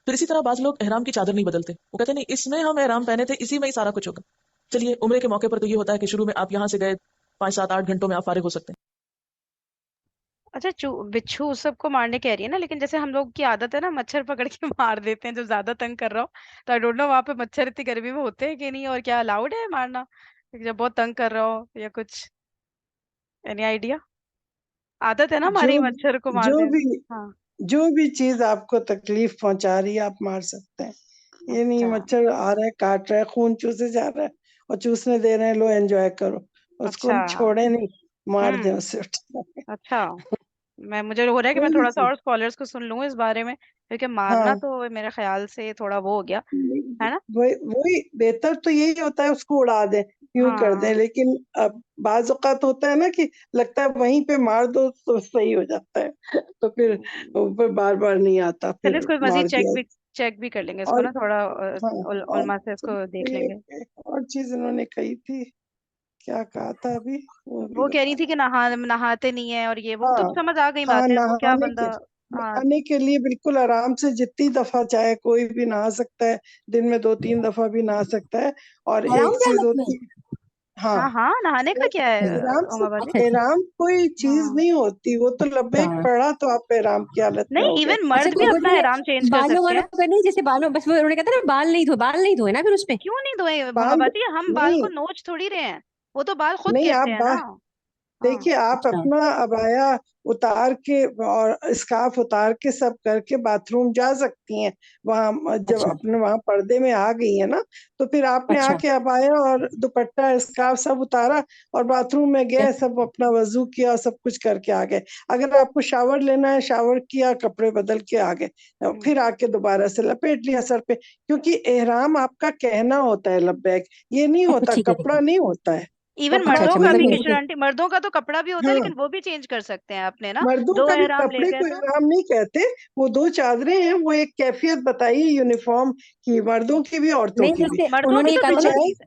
Speaker 2: پھر اسی طرح بعض لوگ احرام کی چادر نہیں بدلتے، وہ کہتے ہیں نہیں اس میں ہم احرام پہنے تھے، اسی میں ہی سارا کچھ ہوگا. چلیے عمرے کے موقع پر تو یہ ہوتا ہے کہ شروع میں آپ یہاں سے گئے 5 7 8 گھنٹوں میں آپ فارغ ہو سکتے ہیں.
Speaker 1: اچھا بچھو سب کو مارنے کہہ رہی ہے نا، لیکن جیسے ہم لوگ کی عادت ہے نا مچھر پکڑ کے مار دیتے ہیں جب زیادہ تنگ کر رہا ہو. تو آئی ڈونٹ نو وہاں پہ مچھر اتنی گرمی میں ہوتے ہیں کہ نہیں، اور کیا الاؤڈ ہے مارنا جب بہت تنگ کر رہا ہو یا کچھ؟ Any idea? عادت ہے نا
Speaker 4: جو
Speaker 1: ہماری مچھر کو مار
Speaker 4: جو
Speaker 1: دیں.
Speaker 4: بھی
Speaker 1: ہاں.
Speaker 4: جو بھی چیز آپ کو تکلیف پہنچا رہی ہے آپ مار سکتے ہیں. یہ نہیں
Speaker 1: اچھا
Speaker 4: مچھر آ رہا ہے کاٹ رہا ہے خون چوسے جا رہا ہے اور چوسنے دے رہے ہیں، لو انجوائے کرو، اس کو
Speaker 1: اچھا.
Speaker 4: چھوڑے نہیں، مار دیں
Speaker 1: ہوں.
Speaker 4: اسے اٹھا کے.
Speaker 1: اچھا. مجھے ہو رہا ہے کہ میں
Speaker 4: کوئی بھی
Speaker 1: تھوڑا سا
Speaker 4: چیز،
Speaker 1: اور اسکالرس کو سن لوں اس بارے میں، کیونکہ
Speaker 4: ہاں
Speaker 1: مارنا تو میرے خیال سے تھوڑا وہ ہو گیا ہے نا.
Speaker 4: وہی بہتر تو یہی ہوتا ہے اس کو اڑا دیں، یوں کر
Speaker 1: ہاں
Speaker 4: دیں. لیکن اب بعض اوقات ہوتا ہے نا کہ لگتا ہے وہیں پہ مار دو تو صحیح ہو جاتا ہے، تو پھر اوپر بار بار نہیں آتا،
Speaker 1: چلیے
Speaker 4: پھر
Speaker 1: اس کو
Speaker 4: مار
Speaker 1: مزید
Speaker 4: دیا.
Speaker 1: چیک بھی کر لیں گے اس کو
Speaker 4: اور
Speaker 1: نا تھوڑا
Speaker 4: ہاں اور
Speaker 1: علماء سے اس کو دیکھ لیں گے.
Speaker 4: ایک اور چیز انہوں نے کہی تھی، کیا کہا تھا ابھی وہ بھی
Speaker 1: وہ کہہ رہی تھی
Speaker 4: بتانا.
Speaker 1: کہ نہاتے نہیں ہیں اور یہ وہ
Speaker 4: ہاں
Speaker 1: تو سمجھ آ گئی
Speaker 4: ہاں،
Speaker 1: باتیں، وہ کیا بندہ. ہاں.
Speaker 4: نہانے کے لیے بالکل آرام سے جتنی دفعہ چاہے کوئی بھی نہا سکتا ہے، دن میں 2 3 دفعہ بھی نہا سکتا ہے. اور
Speaker 3: آرام
Speaker 4: ایک
Speaker 3: کی
Speaker 4: چیز
Speaker 3: حالت میں.
Speaker 4: ہوتی ہے، ہاں
Speaker 1: ہاں ہاں نہانے کا کیا ہے
Speaker 4: احرام سے،
Speaker 1: اما باجی.
Speaker 3: اچھا اچھا
Speaker 4: احرام کوئی چیز
Speaker 1: ہاں
Speaker 4: نہیں ہوتی، وہ تو لبیک
Speaker 3: اچھا
Speaker 4: پڑھا تو آپ احرام کی حالت میں
Speaker 1: نہیں،
Speaker 4: ہو گئے.
Speaker 1: ایون
Speaker 3: اچھا.
Speaker 1: مرد
Speaker 3: تو
Speaker 1: بھی
Speaker 3: وہ
Speaker 1: اپنا احرام چینج کر
Speaker 3: بالوں
Speaker 1: سکتے
Speaker 3: والوں
Speaker 1: ہیں.
Speaker 3: کو کرنی جیسے بالوں، بس وہ انہوں نے کہا تھا نا بال نہیں دھوئے بعد نہیں دھوئے نا پھر اس پہ.
Speaker 1: کیوں نہیں دھوئے اما
Speaker 4: بال
Speaker 1: باجی؟ ہم بال
Speaker 4: نہیں،
Speaker 1: کو نوچ تھوڑی رہے ہیں، وہ تو بال خود
Speaker 4: نہیں
Speaker 1: گرتے
Speaker 4: آپ
Speaker 1: ہیں نا. ہاں.
Speaker 4: دیکھیے آپ
Speaker 3: اچھا
Speaker 4: اپنا عبایا اتار کے اور اسکارف اتار کے سب کر کے باتھ روم جا سکتی ہیں. وہاں جب
Speaker 3: اچھا
Speaker 4: اپنے وہاں پردے میں آ گئی ہیں نا، تو پھر آپ نے آ
Speaker 3: اچھا
Speaker 4: کے عبایا اور دوپٹہ اسکارف سب اتارا اور باتھ روم میں گئے، سب اپنا وضو کیا، سب کچھ کر کے آ گئے. اگر آپ کو شاور لینا ہے شاور کیا، کپڑے بدل کے آ گئے، پھر آ کے دوبارہ سے لپیٹ لیا سر پہ، کیونکہ احرام آپ کا کہنا ہوتا ہے لبیک، یہ نہیں
Speaker 3: اچھا
Speaker 4: ہوتا،
Speaker 3: ٹھیک ہے ٹھیک
Speaker 4: کپڑا
Speaker 3: ہے.
Speaker 4: نہیں ہوتا ہے.
Speaker 1: ایون
Speaker 3: اچھا
Speaker 4: کپڑا
Speaker 1: مردوں
Speaker 3: اچھا
Speaker 1: کا
Speaker 4: کوئی
Speaker 3: مطلب
Speaker 1: بھی
Speaker 4: نہیں
Speaker 1: کچن
Speaker 4: ہوتا.
Speaker 1: آنٹی، مردوں کا تو کپڑا بھی ہوتا ہے
Speaker 4: ہاں
Speaker 1: لیکن وہ بھی چینج کر سکتے ہیں اپنے نا.
Speaker 4: مردوں
Speaker 1: دو
Speaker 4: کا بھی
Speaker 1: احرام لے
Speaker 4: کپڑے
Speaker 1: گئے
Speaker 4: کو
Speaker 1: تو.
Speaker 4: احرام نہیں کہتے، وہ 2 چادریں ہیں، وہ ایک کیفیت بتائی یونیفارم کی، مردوں کی بھی عورتوں
Speaker 3: نہیں
Speaker 4: کی
Speaker 3: تو
Speaker 4: بھی.
Speaker 3: اس سے
Speaker 1: مردوں
Speaker 3: انہوں
Speaker 1: کی
Speaker 3: نے یہ
Speaker 1: تو
Speaker 3: کہا تھا
Speaker 1: دونوں
Speaker 3: نا
Speaker 4: چاہے
Speaker 1: چیز ہے.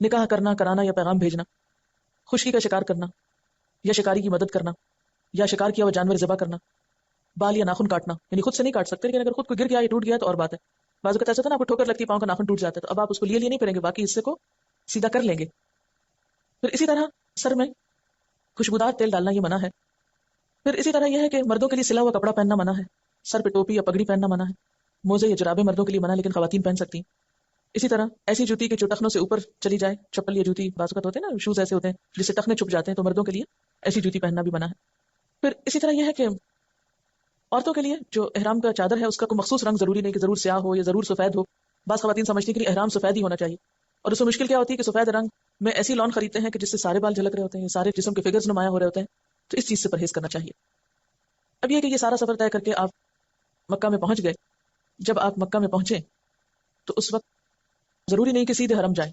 Speaker 2: نکاح کرنا، کرانا یا پیغام بھیجنا، خشکی کا شکار کرنا یا شکاری کی مدد کرنا، یا شکار کیا ہوا جانور ذبح کرنا، بال یا ناخن کاٹنا، یعنی خود سے نہیں کاٹ سکتے لیکن اگر خود کو گر گیا یا ٹوٹ گیا تو اور بات ہے. بعض اوقات ایسا ہوتا ہے نا آپ کو ٹھوکر لگتی ہے، پاؤں کا ناخن ٹوٹ جاتا ہے، تو اب آپ اس کو لیے نہیں پھریں گے، باقی حصے کو سیدھا کر لیں گے. پھر اسی طرح سر میں خوشبودار تیل ڈالنا یہ منع ہے. پھر اسی طرح یہ ہے کہ مردوں کے لیے سلا ہوا کپڑا پہننا منع ہے، سر پہ ٹوپی یا پگڑی پہننا منع ہے، موزے یا جرابیں مردوں کے لیے منع لیکن خواتین پہن سکتی ہیں. اسی طرح ایسی جوتی کہ جو ٹخنوں سے اوپر چلی جائے، چپل یا جوتی بعض اوقات ہوتے ہیں نا، شوز ایسے ہوتے ہیں جس سے ٹخنے چھپ جاتے ہیں، تو مردوں کے لیے ایسی جوتی پہننا بھی منع ہے. پھر اسی طرح یہ ہے کہ عورتوں کے لیے جو احرام کا چادر ہے اس کا کوئی مخصوص رنگ ضروری نہیں کہ ضرور سیاہ ہو یا ضرور سفید ہو. بعض خواتین سمجھتی ہیں کہ احرام سفید ہی ہونا چاہیے، اور اس میں مشکل کیا ہوتی ہے کہ سفید رنگ میں ایسی لون خریدتے ہیں کہ جس سے سارے بال جھلک رہے ہوتے ہیں، سارے جسم کے فگرز نمایاں ہو رہے ہوتے ہیں، تو اس چیز سے پرہیز کرنا چاہیے. اب یہ کہ یہ سارا سفر طے کر کے آپ مکہ میں پہنچ گئے. جب آپ مکہ میں پہنچے تو اس وقت ضروری نہیں کہ سیدھے حرم جائیں،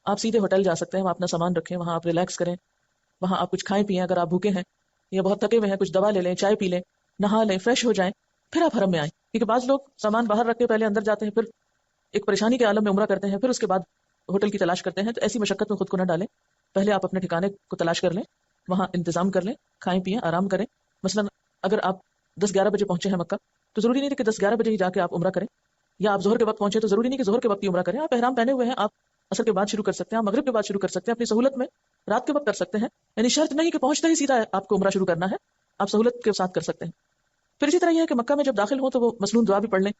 Speaker 2: آپ سیدھے ہوٹل جا سکتے ہیں، وہاں اپنا سامان رکھیں، وہاں آپ ریلیکس کریں، وہاں آپ کچھ کھائیں پئیں، اگر آپ بھوکے ہیں یا بہت تھکے ہوئے ہیں کچھ دوا لے لیں، چائے پی لیں، نہا لیں، فریش ہو جائیں، پھر آپ حرم میں آئیں. کیونکہ بعض لوگ سامان باہر رکھ کے پہلے اندر جاتے ہیں، پھر ایک پریشانی کے عالم میں عمرہ کرتے ہیں، پھر اس کے بعد ہوٹل کی تلاش کرتے ہیں. تو ایسی مشقت میں خود کو نہ ڈالیں، پہلے آپ اپنے ٹھکانے کو تلاش کر لیں، وہاں انتظام کر لیں، کھائیں پئیں، آرام کریں. مثلا اگر آپ 10-11 بجے پہنچے ہیں مکہ تو ضروری نہیں کہ 10-11 بجے ہی جا کے آپ عمرہ کریں، یا آپ ظہر کے وقت پہنچے تو ضروری نہیں کہ ظہر کے وقت ہی عمرہ کریں. آپ احرام پہنے ہوئے ہیں، آپ عصر کے بعد شروع کر سکتے ہیں، آپ مغرب کے بعد شروع کر سکتے ہیں، اپنی سہولت میں رات کے وقت کر سکتے ہیں. یعنی شرط نہیں کہ پہنچتے ہی سیدھا آپ کو عمرہ شروع کرنا ہے، آپ سہولت کے ساتھ کر سکتے ہیں. پھر اسی طرح یہ ہے کہ مکہ میں جب داخل ہوں تو وہ مسنون دعا بھی پڑھ لیں،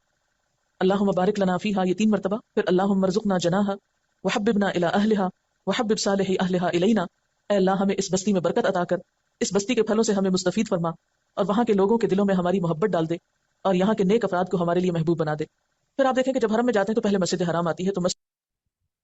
Speaker 2: اللہم بارک لنا فیہا، یہ 3 مرتبہ. پھر اللہم ارزقنا جناہا وحببنا الی اہلہا وحبب صالحی اہلہا الینا، اے اللہ ہمیں اس بستی میں برکت عطا کر، اس بستی کے پھلوں سے ہمیں مستفید فرما، اور وہاں کے لوگوں کے دلوں میں ہماری محبت ڈال دے، اور یہاں کے نیک افراد کو ہمارے لیے محبوب بنا دے. پھر آپ دیکھیں کہ جب حرم میں جاتے ہیں تو پہلے مسجد حرام آتی ہے، تو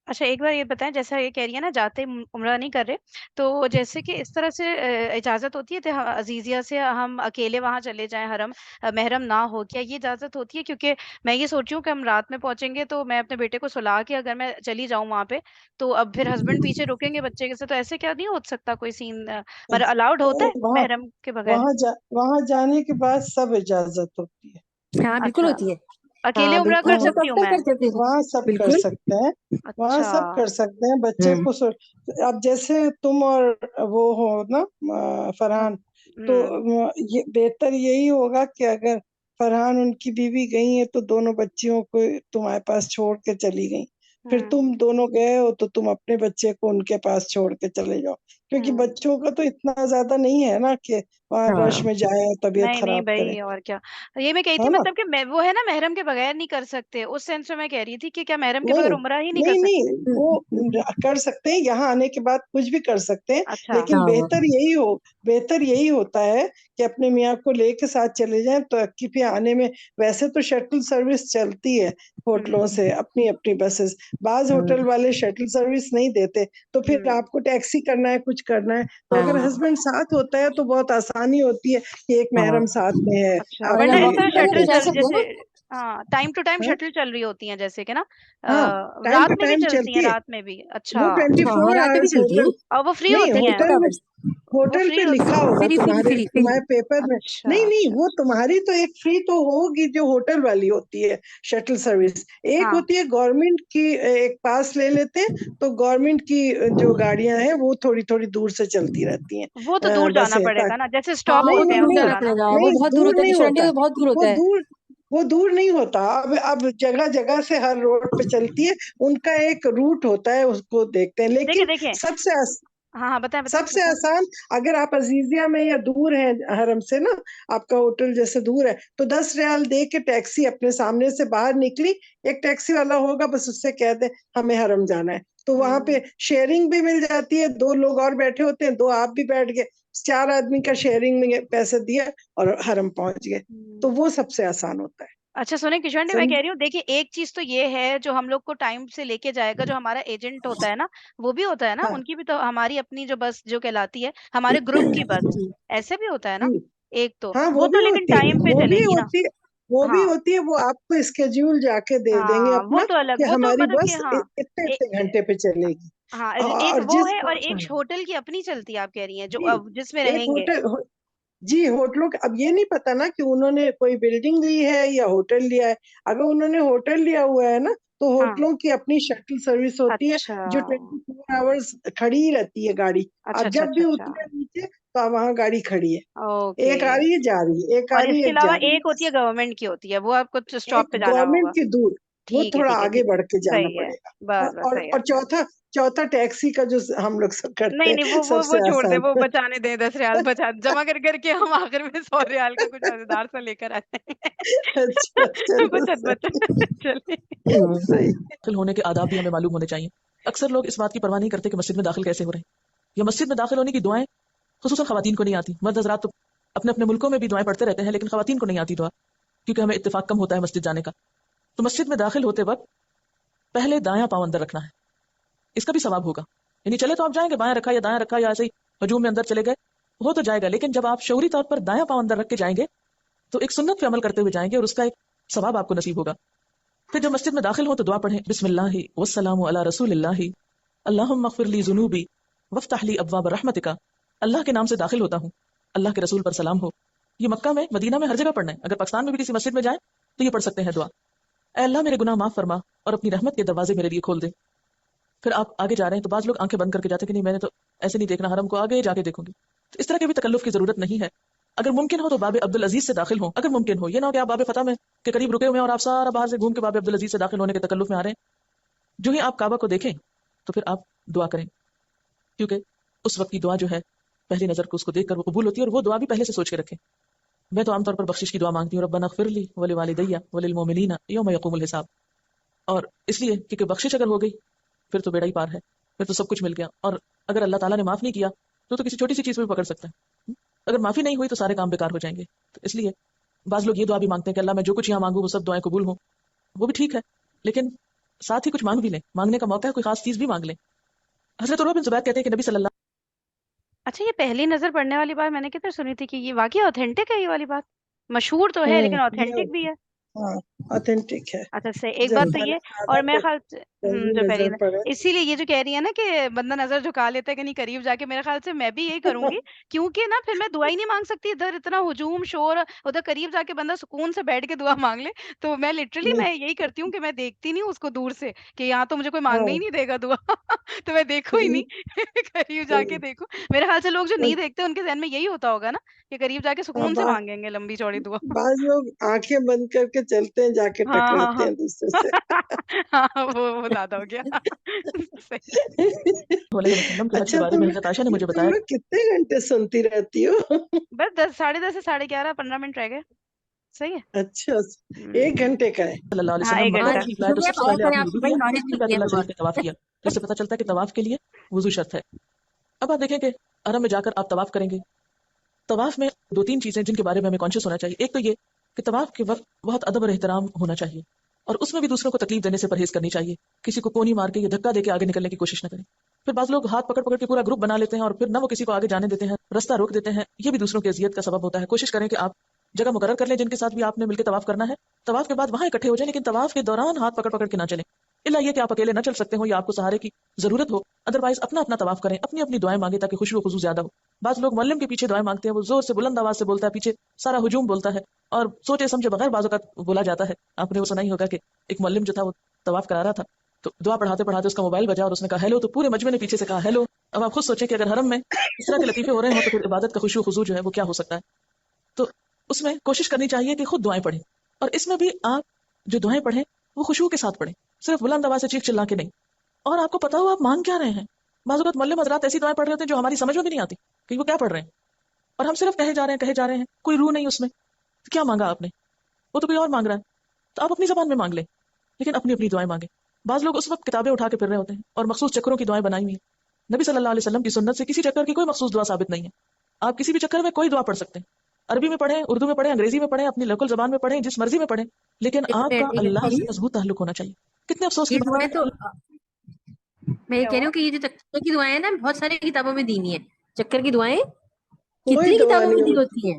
Speaker 1: اچھا ایک بار یہ بتائیں، جیسا یہ کہہ رہی ہے نا جاتے عمرہ نہیں کر رہے، تو جیسے کہ اس طرح سے اجازت ہوتی ہے کہ عزیزیہ سے ہم اکیلے وہاں چلے جائیں حرم، محرم نہ ہو، کیا یہ اجازت ہوتی ہے؟ کیونکہ میں یہ سوچ رہی ہوں کہ ہم رات میں پہنچیں گے تو میں اپنے بیٹے کو سلا کے اگر میں چلی جاؤں وہاں پہ تو اب پھر ہسبینڈ پیچھے رکیں گے بچے کے سے، تو ایسے کیا نہیں ہو سکتا کوئی سین؟ مطلب الاؤڈ ہوتا ہے
Speaker 4: وہاں
Speaker 1: محرم کے بغیر؟
Speaker 4: وہاں جانے کے بعد سب اجازت ہوتی ہے.
Speaker 3: ہاں بالکل
Speaker 1: اچھا
Speaker 3: ہوتی ہے.
Speaker 1: اکیلے
Speaker 3: ہاں
Speaker 1: عمرہ
Speaker 3: بالکل،
Speaker 1: کر
Speaker 3: ہم لوگ
Speaker 1: سکتی ہوں
Speaker 3: اکثر
Speaker 1: میں؟
Speaker 3: کرتے تھے.
Speaker 4: وہاں سب کر
Speaker 3: بالکل.
Speaker 4: سکتے ہیں، وہاں
Speaker 1: اچھا.
Speaker 4: سب کر سکتے ہیں. بچے کو اب جیسے تم اور وہ ہو نا فرحان، تو یہ بہتر یہی ہوگا کہ اگر فرحان ان کی بیوی گئی ہیں تو دونوں بچیوں کو تمہارے پاس چھوڑ کے چلی گئیں، پھر تم دونوں گئے ہو تو تم اپنے بچے کو ان کے پاس چھوڑ کے چلے جاؤ، کیونکہ بچوں کا تو اتنا زیادہ نہیں ہے نا کہ وہاں رش میں جائے طبیعت
Speaker 1: نہیں نہیں
Speaker 4: خراب کرے،
Speaker 1: بھائی، اور کیا یہ میں کہی
Speaker 4: ہے
Speaker 1: تھی،
Speaker 4: نا.
Speaker 1: مطلب کہ وہ ہے نا محرم کے بغیر نہیں کر سکتے، اس سینس میں کہہ رہی تھی کہ کیا محرم کے بغیر
Speaker 4: نہیں
Speaker 1: عمرہ ہی نہیں کر
Speaker 4: نہیں
Speaker 1: سکتے؟
Speaker 4: نہیں، وہ کر سکتے ہیں، یہاں آنے کے بعد کچھ بھی کر سکتے ہیں،
Speaker 1: اچھا.
Speaker 4: لیکن بہتر یہی ہوتا ہے کہ اپنے میاں کو لے کے ساتھ چلے جائیں. تو اکی پہ آنے میں ویسے تو شٹل سروس چلتی ہے ہوٹلوں سے، اپنی اپنی بسز، بعض ہوٹل والے شٹل سروس نہیں دیتے، تو پھر آپ کو ٹیکسی کرنا ہے، کچھ کرنا ہے. تو اگر ہسبینڈ ساتھ ہوتا ہے تو بہت آسانی ہوتی ہے کہ ایک محرم ساتھ میں ہے.
Speaker 1: اچھا،
Speaker 4: آپ
Speaker 1: ورنہ
Speaker 4: کی
Speaker 1: اس طرح شٹل
Speaker 3: جا
Speaker 1: چل
Speaker 3: سکتے ہیں
Speaker 1: جیسے
Speaker 3: نا.
Speaker 1: ہاں ٹائم ٹو ٹائم
Speaker 4: ہاں
Speaker 1: شٹل چل رہی ہوتی ہیں جیسے کہ نا
Speaker 4: ہاں، ٹائم ٹو
Speaker 1: رات میں بھی
Speaker 4: ٹائم
Speaker 1: چلتی ہیں،
Speaker 4: چلتی ہے،
Speaker 1: رات میں بھی؟ اچھا.
Speaker 4: وہ 24
Speaker 3: ہاں رات میں بھی
Speaker 4: آورس
Speaker 3: چلتی ہے.
Speaker 4: ہوٹل.
Speaker 1: اور وہ فری
Speaker 4: نہیں،
Speaker 1: ہوتی ہیں؟ وہ
Speaker 4: ہوٹل
Speaker 1: فری
Speaker 4: پہ
Speaker 1: ہوتی
Speaker 4: لکھا
Speaker 1: ہیں؟
Speaker 4: ہوگا
Speaker 3: فری فری فری فری.
Speaker 4: تمہارے پیپر میں.
Speaker 1: اچھا
Speaker 4: نہیں
Speaker 1: اچھا.
Speaker 4: نہیں، وہ تمہاری تو ایک فری تو ہوگی جو ہوٹل والی ہوتی ہے شٹل سروس، ایک
Speaker 1: ہاں
Speaker 4: ہوتی ہے گورنمنٹ کی، ایک پاس لے لیتے ہیں تو گورنمنٹ کی جو گاڑیاں ہیں وہ تھوڑی تھوڑی دور سے چلتی رہتی
Speaker 1: وہ تو
Speaker 4: ہیں
Speaker 1: دور جانا
Speaker 4: بسیں.
Speaker 1: پڑے گا نا، جیسے
Speaker 3: ہاں
Speaker 1: اسٹاپ
Speaker 3: وہ
Speaker 4: نہیں
Speaker 1: ہوتے
Speaker 3: تو
Speaker 1: ہیں
Speaker 4: نہیں
Speaker 3: دور
Speaker 1: اس
Speaker 3: جانا
Speaker 1: طرح نا؟
Speaker 3: پڑے گا، وہ
Speaker 4: نہیں،
Speaker 3: بہت دور
Speaker 4: دور
Speaker 3: ہوتا ہے،
Speaker 4: نہیں
Speaker 3: کشن
Speaker 4: ہوتا،
Speaker 3: ڈے بہت دور
Speaker 4: وہ
Speaker 3: ہوتا ہے.
Speaker 4: دور وہ دور نہیں ہوتا. اب جگہ جگہ سے ہر روڈ پہ چلتی ہے، ان کا ایک روٹ ہوتا ہے، اس کو دیکھتے ہیں.
Speaker 1: دیکھیں
Speaker 4: لیکن
Speaker 1: دیکھیں.
Speaker 4: سب سے
Speaker 1: ہاں ہاں بتائیں بتائیں
Speaker 4: سب سے
Speaker 1: بتائیں.
Speaker 4: آسان، اگر آپ عزیزیہ میں یا دور ہیں حرم سے نا، آپ کا ہوٹل جیسے دور ہے، تو 10 ریال دے کے ٹیکسی اپنے سامنے سے باہر نکلی، ایک ٹیکسی والا ہوگا، بس اس سے کہہ دیں ہمیں حرم جانا ہے، تو وہاں پہ شیئرنگ بھی مل جاتی ہے، 2 لوگ اور بیٹھے ہوتے ہیں، 2 آپ بھی بیٹھ گئے، 4 آدمی کا شیئرنگ میں پیسے دیا اور حرم پہنچ گئے. تو وہ سب سے آسان ہوتا ہے.
Speaker 1: اچھا سنیں کشن میں کہہ رہی ہوں، دیکھیے ایک چیز تو یہ ہے جو ہم لوگ کو ٹائم سے لے کے جائے گا، جو ہمارا ایجنٹ ہوتا ہے نا، وہ بھی ہوتا ہے نا،
Speaker 4: ہاں
Speaker 1: ان کی بھی تو ہماری اپنی جو بس جو کہلاتی ہے ہمارے گروپ کی بس، ایسے بھی ہوتا ہے نا
Speaker 4: جی
Speaker 1: ایک تو،
Speaker 4: ہاں،
Speaker 1: وہ تو لیکن ٹائم پہ چلے گی نا؟
Speaker 4: وہ بھی
Speaker 1: ہاں
Speaker 4: ہوتی ہے، وہ آپ کو اسکیڈول جا کے دے دیں گے
Speaker 1: ہاں وہ
Speaker 4: اپنا
Speaker 1: تو الگ،
Speaker 4: کہ
Speaker 1: وہ تو
Speaker 4: ہماری
Speaker 1: مطلب کہ
Speaker 4: بس
Speaker 1: ہاں
Speaker 4: اتنے اتنے گھنٹے پہ چلے گی.
Speaker 1: ہاں ایک
Speaker 4: اور
Speaker 1: وہ
Speaker 4: جس
Speaker 1: ہے، اور ایک ہوٹل کی اپنی چلتی ہے، آپ کہہ رہی ہیں جو
Speaker 4: جی،
Speaker 1: جس میں
Speaker 4: ایک
Speaker 1: رہیں گے.
Speaker 4: جی ہوٹلوں کا اب یہ نہیں پتا نا کہ انہوں نے کوئی بلڈنگ لی ہے یا ہوٹل لیا ہے. اگر انہوں نے ہوٹل لیا ہوا ہے نا تو
Speaker 1: ہاں
Speaker 4: ہوٹلوں کی اپنی شٹل سروس ہوتی ہے
Speaker 1: اچھا
Speaker 4: جو 24 آورز کھڑی ہی رہتی ہے گاڑی.
Speaker 1: اچھا
Speaker 4: آپ
Speaker 1: اچھا
Speaker 4: جب
Speaker 1: اچھا
Speaker 4: بھی
Speaker 1: اچھا
Speaker 4: اترے نیچے تو آپ وہاں گاڑی کھڑی ہے,
Speaker 1: اوکے.
Speaker 4: ایک آ رہی ہے جا رہی ہے, ایک آ
Speaker 1: اور
Speaker 4: رہی
Speaker 1: اس
Speaker 4: ہے
Speaker 1: کے
Speaker 4: ایک
Speaker 1: علاوہ
Speaker 4: جا رہی
Speaker 1: ایک ہوتی ہے
Speaker 4: ہے.
Speaker 1: گورنمنٹ کی ہوتی ہے, وہ آپ کو اسٹاپ
Speaker 4: ایک
Speaker 1: پہ جانا ہوگا.
Speaker 4: گورنمنٹ کی دور, وہ
Speaker 1: ٹھیک ہے
Speaker 4: تھوڑا
Speaker 1: ٹھیک ہے
Speaker 4: آگے
Speaker 1: ٹھیک ہے.
Speaker 4: بڑھ کے جانا
Speaker 1: صحیح ہے.
Speaker 4: پڑے گا.
Speaker 1: بس بس صحیح ہے.
Speaker 4: اور چوتھا ٹیکسی کا جو ہم لوگ سب کرتے
Speaker 1: نہیں نہیں,
Speaker 4: ہیں
Speaker 1: وہ
Speaker 4: سب
Speaker 1: وہ
Speaker 4: سے
Speaker 1: چھوڑ دے,
Speaker 4: آسان.
Speaker 1: وہ بچانے دیں, 10 ریال بچا جمع کر کر کے ہم آخر میں 100 ریال کا کچھ مزیدار سا لے کر آتے
Speaker 4: اچھا
Speaker 1: ہیں.
Speaker 4: چلو
Speaker 1: بچت
Speaker 4: صحیح
Speaker 1: چلے.
Speaker 4: صحیح.
Speaker 2: داخل ہونے کے آداب بھی ہمیں معلوم ہونے چاہیے. اکثر لوگ اس بات کی پرواہ نہیں کرتے کہ مسجد میں داخل کیسے ہو رہے ہیں, یا مسجد میں داخل ہونے کی دعائیں خصوصاً خواتین کو نہیں آتی. مرد حضرات تو اپنے اپنے ملکوں میں بھی دعائیں پڑھتے رہتے ہیں, لیکن خواتین کو نہیں آتی دعا, کیونکہ ہمیں اتفاق کم ہوتا ہے مسجد جانے کا. تو مسجد میں داخل ہوتے وقت پہلے دایاں پاؤں اندر رکھنا ہے, اس کا بھی ثواب ہوگا. یعنی چلے تو آپ جائیں گے, بایاں رکھا یا دایاں رکھا یا ایسے ہی ہجوم میں اندر چلے گئے, ہو تو جائے گا, لیکن جب آپ شعوری طور پر دایاں پاؤں اندر رکھ کے جائیں گے تو ایک سنت پہ عمل کرتے ہوئے جائیں گے, اور اس کا ایک ثواب آپ کو نصیب ہوگا. پھر جب مسجد میں داخل ہو تو دعا پڑھیں, بسم اللہ والسلام علی رسول اللہ, اللہم اغفر لی ذنوبی وافتح لی ابواب رحمتک. اللہ کے نام سے داخل ہوتا ہوں, اللہ کے رسول پر سلام ہو. یہ مکہ میں, مدینہ میں, ہر جگہ پڑھنا ہے. اگر پاکستان میں بھی کسی مسجد میں جائیں تو یہ پڑھ سکتے ہیں دعا, اے اللہ میرے گناہ معاف فرما اور اپنی رحمت کے دروازے میرے لیے کھول دے. پھر آپ آگے جا رہے ہیں تو بعض لوگ آنکھیں بند کر کے جاتے ہیں کہ نہیں میں نے تو ایسے نہیں دیکھنا, حرم کو آگے جا کے دیکھوں گی. تو اس طرح کے بھی تکلف کی ضرورت نہیں ہے. اگر ممکن ہو تو باب عبدالعزیز سے داخل ہوں, اگر ممکن ہو. یہ نہ ہو کہ آپ باب فتح میں کے قریب رکے ہوئے ہیں اور آپ سارا باہر سے گھوم کے باب عبدالعزیز سے داخل ہونے کے تکلف میں آ رہے ہیں. جو ہی آپ کعبہ کو دیکھیں تو پھر آپ دعا کریں, کیونکہ اس وقت کی دعا جو ہے پہلی نظر کو اس کو دیکھ کر وہ قبول ہوتی ہے, اور وہ دعا بھی پہلے سے سوچ کے رکھیں. میں تو عام طور پر بخشش کی دعا مانگتی ہوں, ربنا اغفر لی ولوالدی وللمؤمنین یوم یقوم الحساب. اور اس لیے کیونکہ بخشش اگر ہو گئی پھر تو بیڑا ہی پار ہے, پھر تو سب کچھ مل گیا. اور اگر اللہ تعالیٰ نے معاف نہیں کیا تو کسی چھوٹی سی چیز میں بھی پکڑ سکتا ہے. اگر معافی نہیں ہوئی تو سارے کام بیکار ہو جائیں گے. تو اس لیے بعض لوگ یہ دعا بھی مانگتے ہیں کہ اللہ میں جو کچھ یہاں مانگوں وہ سب دعائیں قبول ہوں. وہ بھی ٹھیک ہے, لیکن ساتھ ہی کچھ مانگ بھی لیں. مانگنے کا موقع ہے, کوئی خاص چیز بھی مانگ لیں. حضرت عروہ بن زبیر کہتے ہیں کہ نبی صلی اللہ
Speaker 1: اچھا, یہ پہلی نظر پڑنے والی بات میں نے کدھر سنی تھی کہ یہ واقعی آتھینٹک ہے, یہ والی بات مشہور تو ہے لیکن
Speaker 4: یہ
Speaker 1: آتھینٹک بھی ہے.
Speaker 4: ہاں آتھینٹک ہے.
Speaker 1: اچھا صحیح, ایک
Speaker 4: جب
Speaker 1: بات تو یہ.
Speaker 4: پہلے
Speaker 1: اور
Speaker 4: کعبہ
Speaker 1: میرے
Speaker 4: پہ
Speaker 1: خیال سے
Speaker 4: پہلی
Speaker 1: جو پہلی
Speaker 4: نظر پڑے.
Speaker 1: اسی لیے یہ جو کہہ رہی ہے نا کہ بندہ نظر جھکا لیتا ہے کہ نہیں قریب جا کے, میرے خیال سے میں بھی یہی کروں گی, کیونکہ نا پھر میں دعا ہی نہیں مانگ سکتی. ادھر اتنا ہجوم شور, ادھر قریب جا کے بندہ سکون سے بیٹھ کے دعا مانگ لے. تو میں لٹرلی
Speaker 4: نہیں
Speaker 1: میں یہی کرتی ہوں کہ میں دیکھتی نہیں ہوں اس کو دور سے کہ یہاں تو مجھے کوئی مانگنے
Speaker 4: ہاں
Speaker 1: ہی نہیں دے گا دعا تو میں دیکھوں ہی
Speaker 4: صحیح
Speaker 1: نہیں, قریب جا کے
Speaker 4: صحیح.
Speaker 1: دیکھوں. میرے خیال سے لوگ جو
Speaker 4: اور
Speaker 1: نہیں دیکھتے ان کے ذہن میں یہی ہوتا ہوگا نا کہ قریب جا کے
Speaker 4: ہاں
Speaker 1: سکون سے مانگیں گے لمبی چوڑی دعا.
Speaker 4: بعض لوگ آنکھیں بند کر کے چلتے ہیں, جا کے
Speaker 1: ہاں ہاں
Speaker 4: ٹکراتے
Speaker 1: ہاں
Speaker 4: ہیں دوسرے سے.
Speaker 1: ہاں وہ زیادہ ہو گیا. صحیح.
Speaker 2: علیہ وسلم کے حج کے
Speaker 4: اچھا
Speaker 2: بارے میں حضرت عائشہ نے مجھے
Speaker 4: تم
Speaker 2: بتایا
Speaker 4: لوگ کتنے گھنٹے سنتی رہتی ہو؟
Speaker 1: بس 10 10:30 سے 11:30, 15 منٹ رہ گئے. صحیح ہے.
Speaker 4: اچھا, ایک
Speaker 1: ہوں،
Speaker 4: گھنٹے کا ہے.
Speaker 2: صلی اللہ علیہ
Speaker 1: ہاں
Speaker 2: وسلم
Speaker 1: 1 گھنٹہ.
Speaker 2: مکہ
Speaker 3: ہاں
Speaker 2: تشریف لائے تو
Speaker 3: شکریہ
Speaker 2: سب سے
Speaker 3: پایا
Speaker 2: پہلے آپ
Speaker 3: کریں,
Speaker 2: نے
Speaker 3: آپ
Speaker 2: وضو
Speaker 3: بڑی
Speaker 2: کیا,
Speaker 3: نالج
Speaker 2: پھر بیت
Speaker 3: ملتی ہے
Speaker 2: اللہ
Speaker 3: ہمیں
Speaker 2: شریف
Speaker 3: بہت.
Speaker 2: کے طواف کیا. تو اس سے پتہ چلتا ہے کہ طواف کے لیے وضو شرط ہے. اب آپ دیکھیں کہ حرم میں جا کر آپ طواف کریں گے. طواف میں 2 3 چیزیں جن کے بارے میں ہمیں کانشیس ہونا چاہیے. ایک تو یہ کہ طواف کے وقت بہت ادب اور احترام ہونا چاہیے, اور اس میں بھی دوسروں کو تکلیف دینے سے پرہیز کرنی چاہیے. کسی کو کونی مار کے یا دھکا دے کے آگے نکلنے کی کوشش نہ کریں. پھر بعض لوگ ہاتھ پکڑ پکڑ کے پورا گروپ بنا لیتے ہیں اور پھر نہ وہ کسی کو آگے جانے دیتے ہیں, رستہ روک دیتے ہیں. یہ بھی دوسروں کی اذیت کا سبب ہوتا ہے. کوشش کریں کہ آپ جگہ مقرر کر لیں جن کے ساتھ بھی آپ نے مل کے طواف کرنا ہے. طواف کے بعد وہاں اکٹھے ہو جائیں, لیکن طواف کے دوران ہاتھ پکڑ پکڑ کے نہ چلیں, الا یہ کہ آپ اکیلے نہ چل سکتے ہو یا آپ کو سہارے کی ضرورت ہو. ادروائز اپنا اپنا طواف کریں, اپنی اپنی دعائیں مانگیں تاکہ خوشو و خضوع زیادہ ہو. بعض لوگ معلم کے پیچھے دعائیں مانگتے ہیں, وہ زور سے بلند آواز سے بولتا ہے, پیچھے سارا ہجوم بولتا ہے اور سوچے سمجھے بغیر بعض اوقات بولا جاتا ہے. آپ نے وہ سنا ہی ہوگا کہ ایک معلم جو تھا وہ طواف کرا رہا تھا, تو دعا پڑھاتے پڑھاتے اس کا موبائل بجا اور اس نے کہا ہیلو, تو پورے مجمع نے پیچھے سے کہا ہیلو. اب آپ خود سوچیں کہ اگر حرم میں اس طرح کے لطیفے ہو رہے ہوں تو پھر عبادت کا خوشو و خضوع جو ہے وہ کیا ہو سکتا ہے. تو اس میں کوشش کرنی چاہیے کہ خود دعائیں پڑھیں, اور اس میں بھی آپ جو دعائیں پڑھیں وہ خشوع کے ساتھ پڑھیں, صرف بلند آواز سے چیخ چلا کے نہیں. اور آپ کو پتا ہو آپ مانگ کیا رہے ہیں. بعض اوقات معلم حضرات ایسی دعائیں پڑھ رہے ہوتے ہیں جو ہماری سمجھ میں بھی نہیں آتی کہ وہ کیا پڑھ رہے ہیں, اور ہم صرف کہے جا رہے ہیں, کوئی روح نہیں اس میں. تو کیا مانگا آپ نے, وہ تو کوئی اور مانگ رہا ہے. تو آپ اپنی زبان میں مانگ لیں, لیکن اپنی اپنی دعائیں مانگیں. بعض لوگ اس وقت کتابیں اٹھا کے پھر رہے ہوتے ہیں اور مخصوص چکروں کی دعائیں بنائی ہوئی ہیں. نبی صلی اللہ علیہ وسلم کی سنت سے کسی چکر کی کوئی مخصوص دعا ثابت نہیں ہے. آپ کسی بھی چکر میں کوئی دعا پڑھ سکتے ہیں, عربی میں پڑھیں, اردو میں پڑھیں, انگریزی میں پڑھیں, اپنی لوکل زبان میں پڑھیں, جس مرضی میں پڑھیں, لیکن آپ کا اللہ سے مضبوط تعلق ہونا چاہیے. کتنے افسوس کی
Speaker 3: یہ
Speaker 2: بات
Speaker 3: دعائیں
Speaker 2: ہے
Speaker 3: تو
Speaker 2: کہ
Speaker 3: میں یہ
Speaker 1: کیا
Speaker 3: کہہ رہی
Speaker 1: ہوا؟
Speaker 3: ہوں کہ یہ جو چکر کی دعائیں ہیں نا بہت ساری کتابوں میں دی ہوئی ہیں. چکر کی دعائیں
Speaker 4: کوئی
Speaker 3: کتنی
Speaker 4: دعا
Speaker 3: کتابوں میں
Speaker 4: نہیں
Speaker 3: دی
Speaker 4: ہوتی,
Speaker 3: ہوتی ہیں.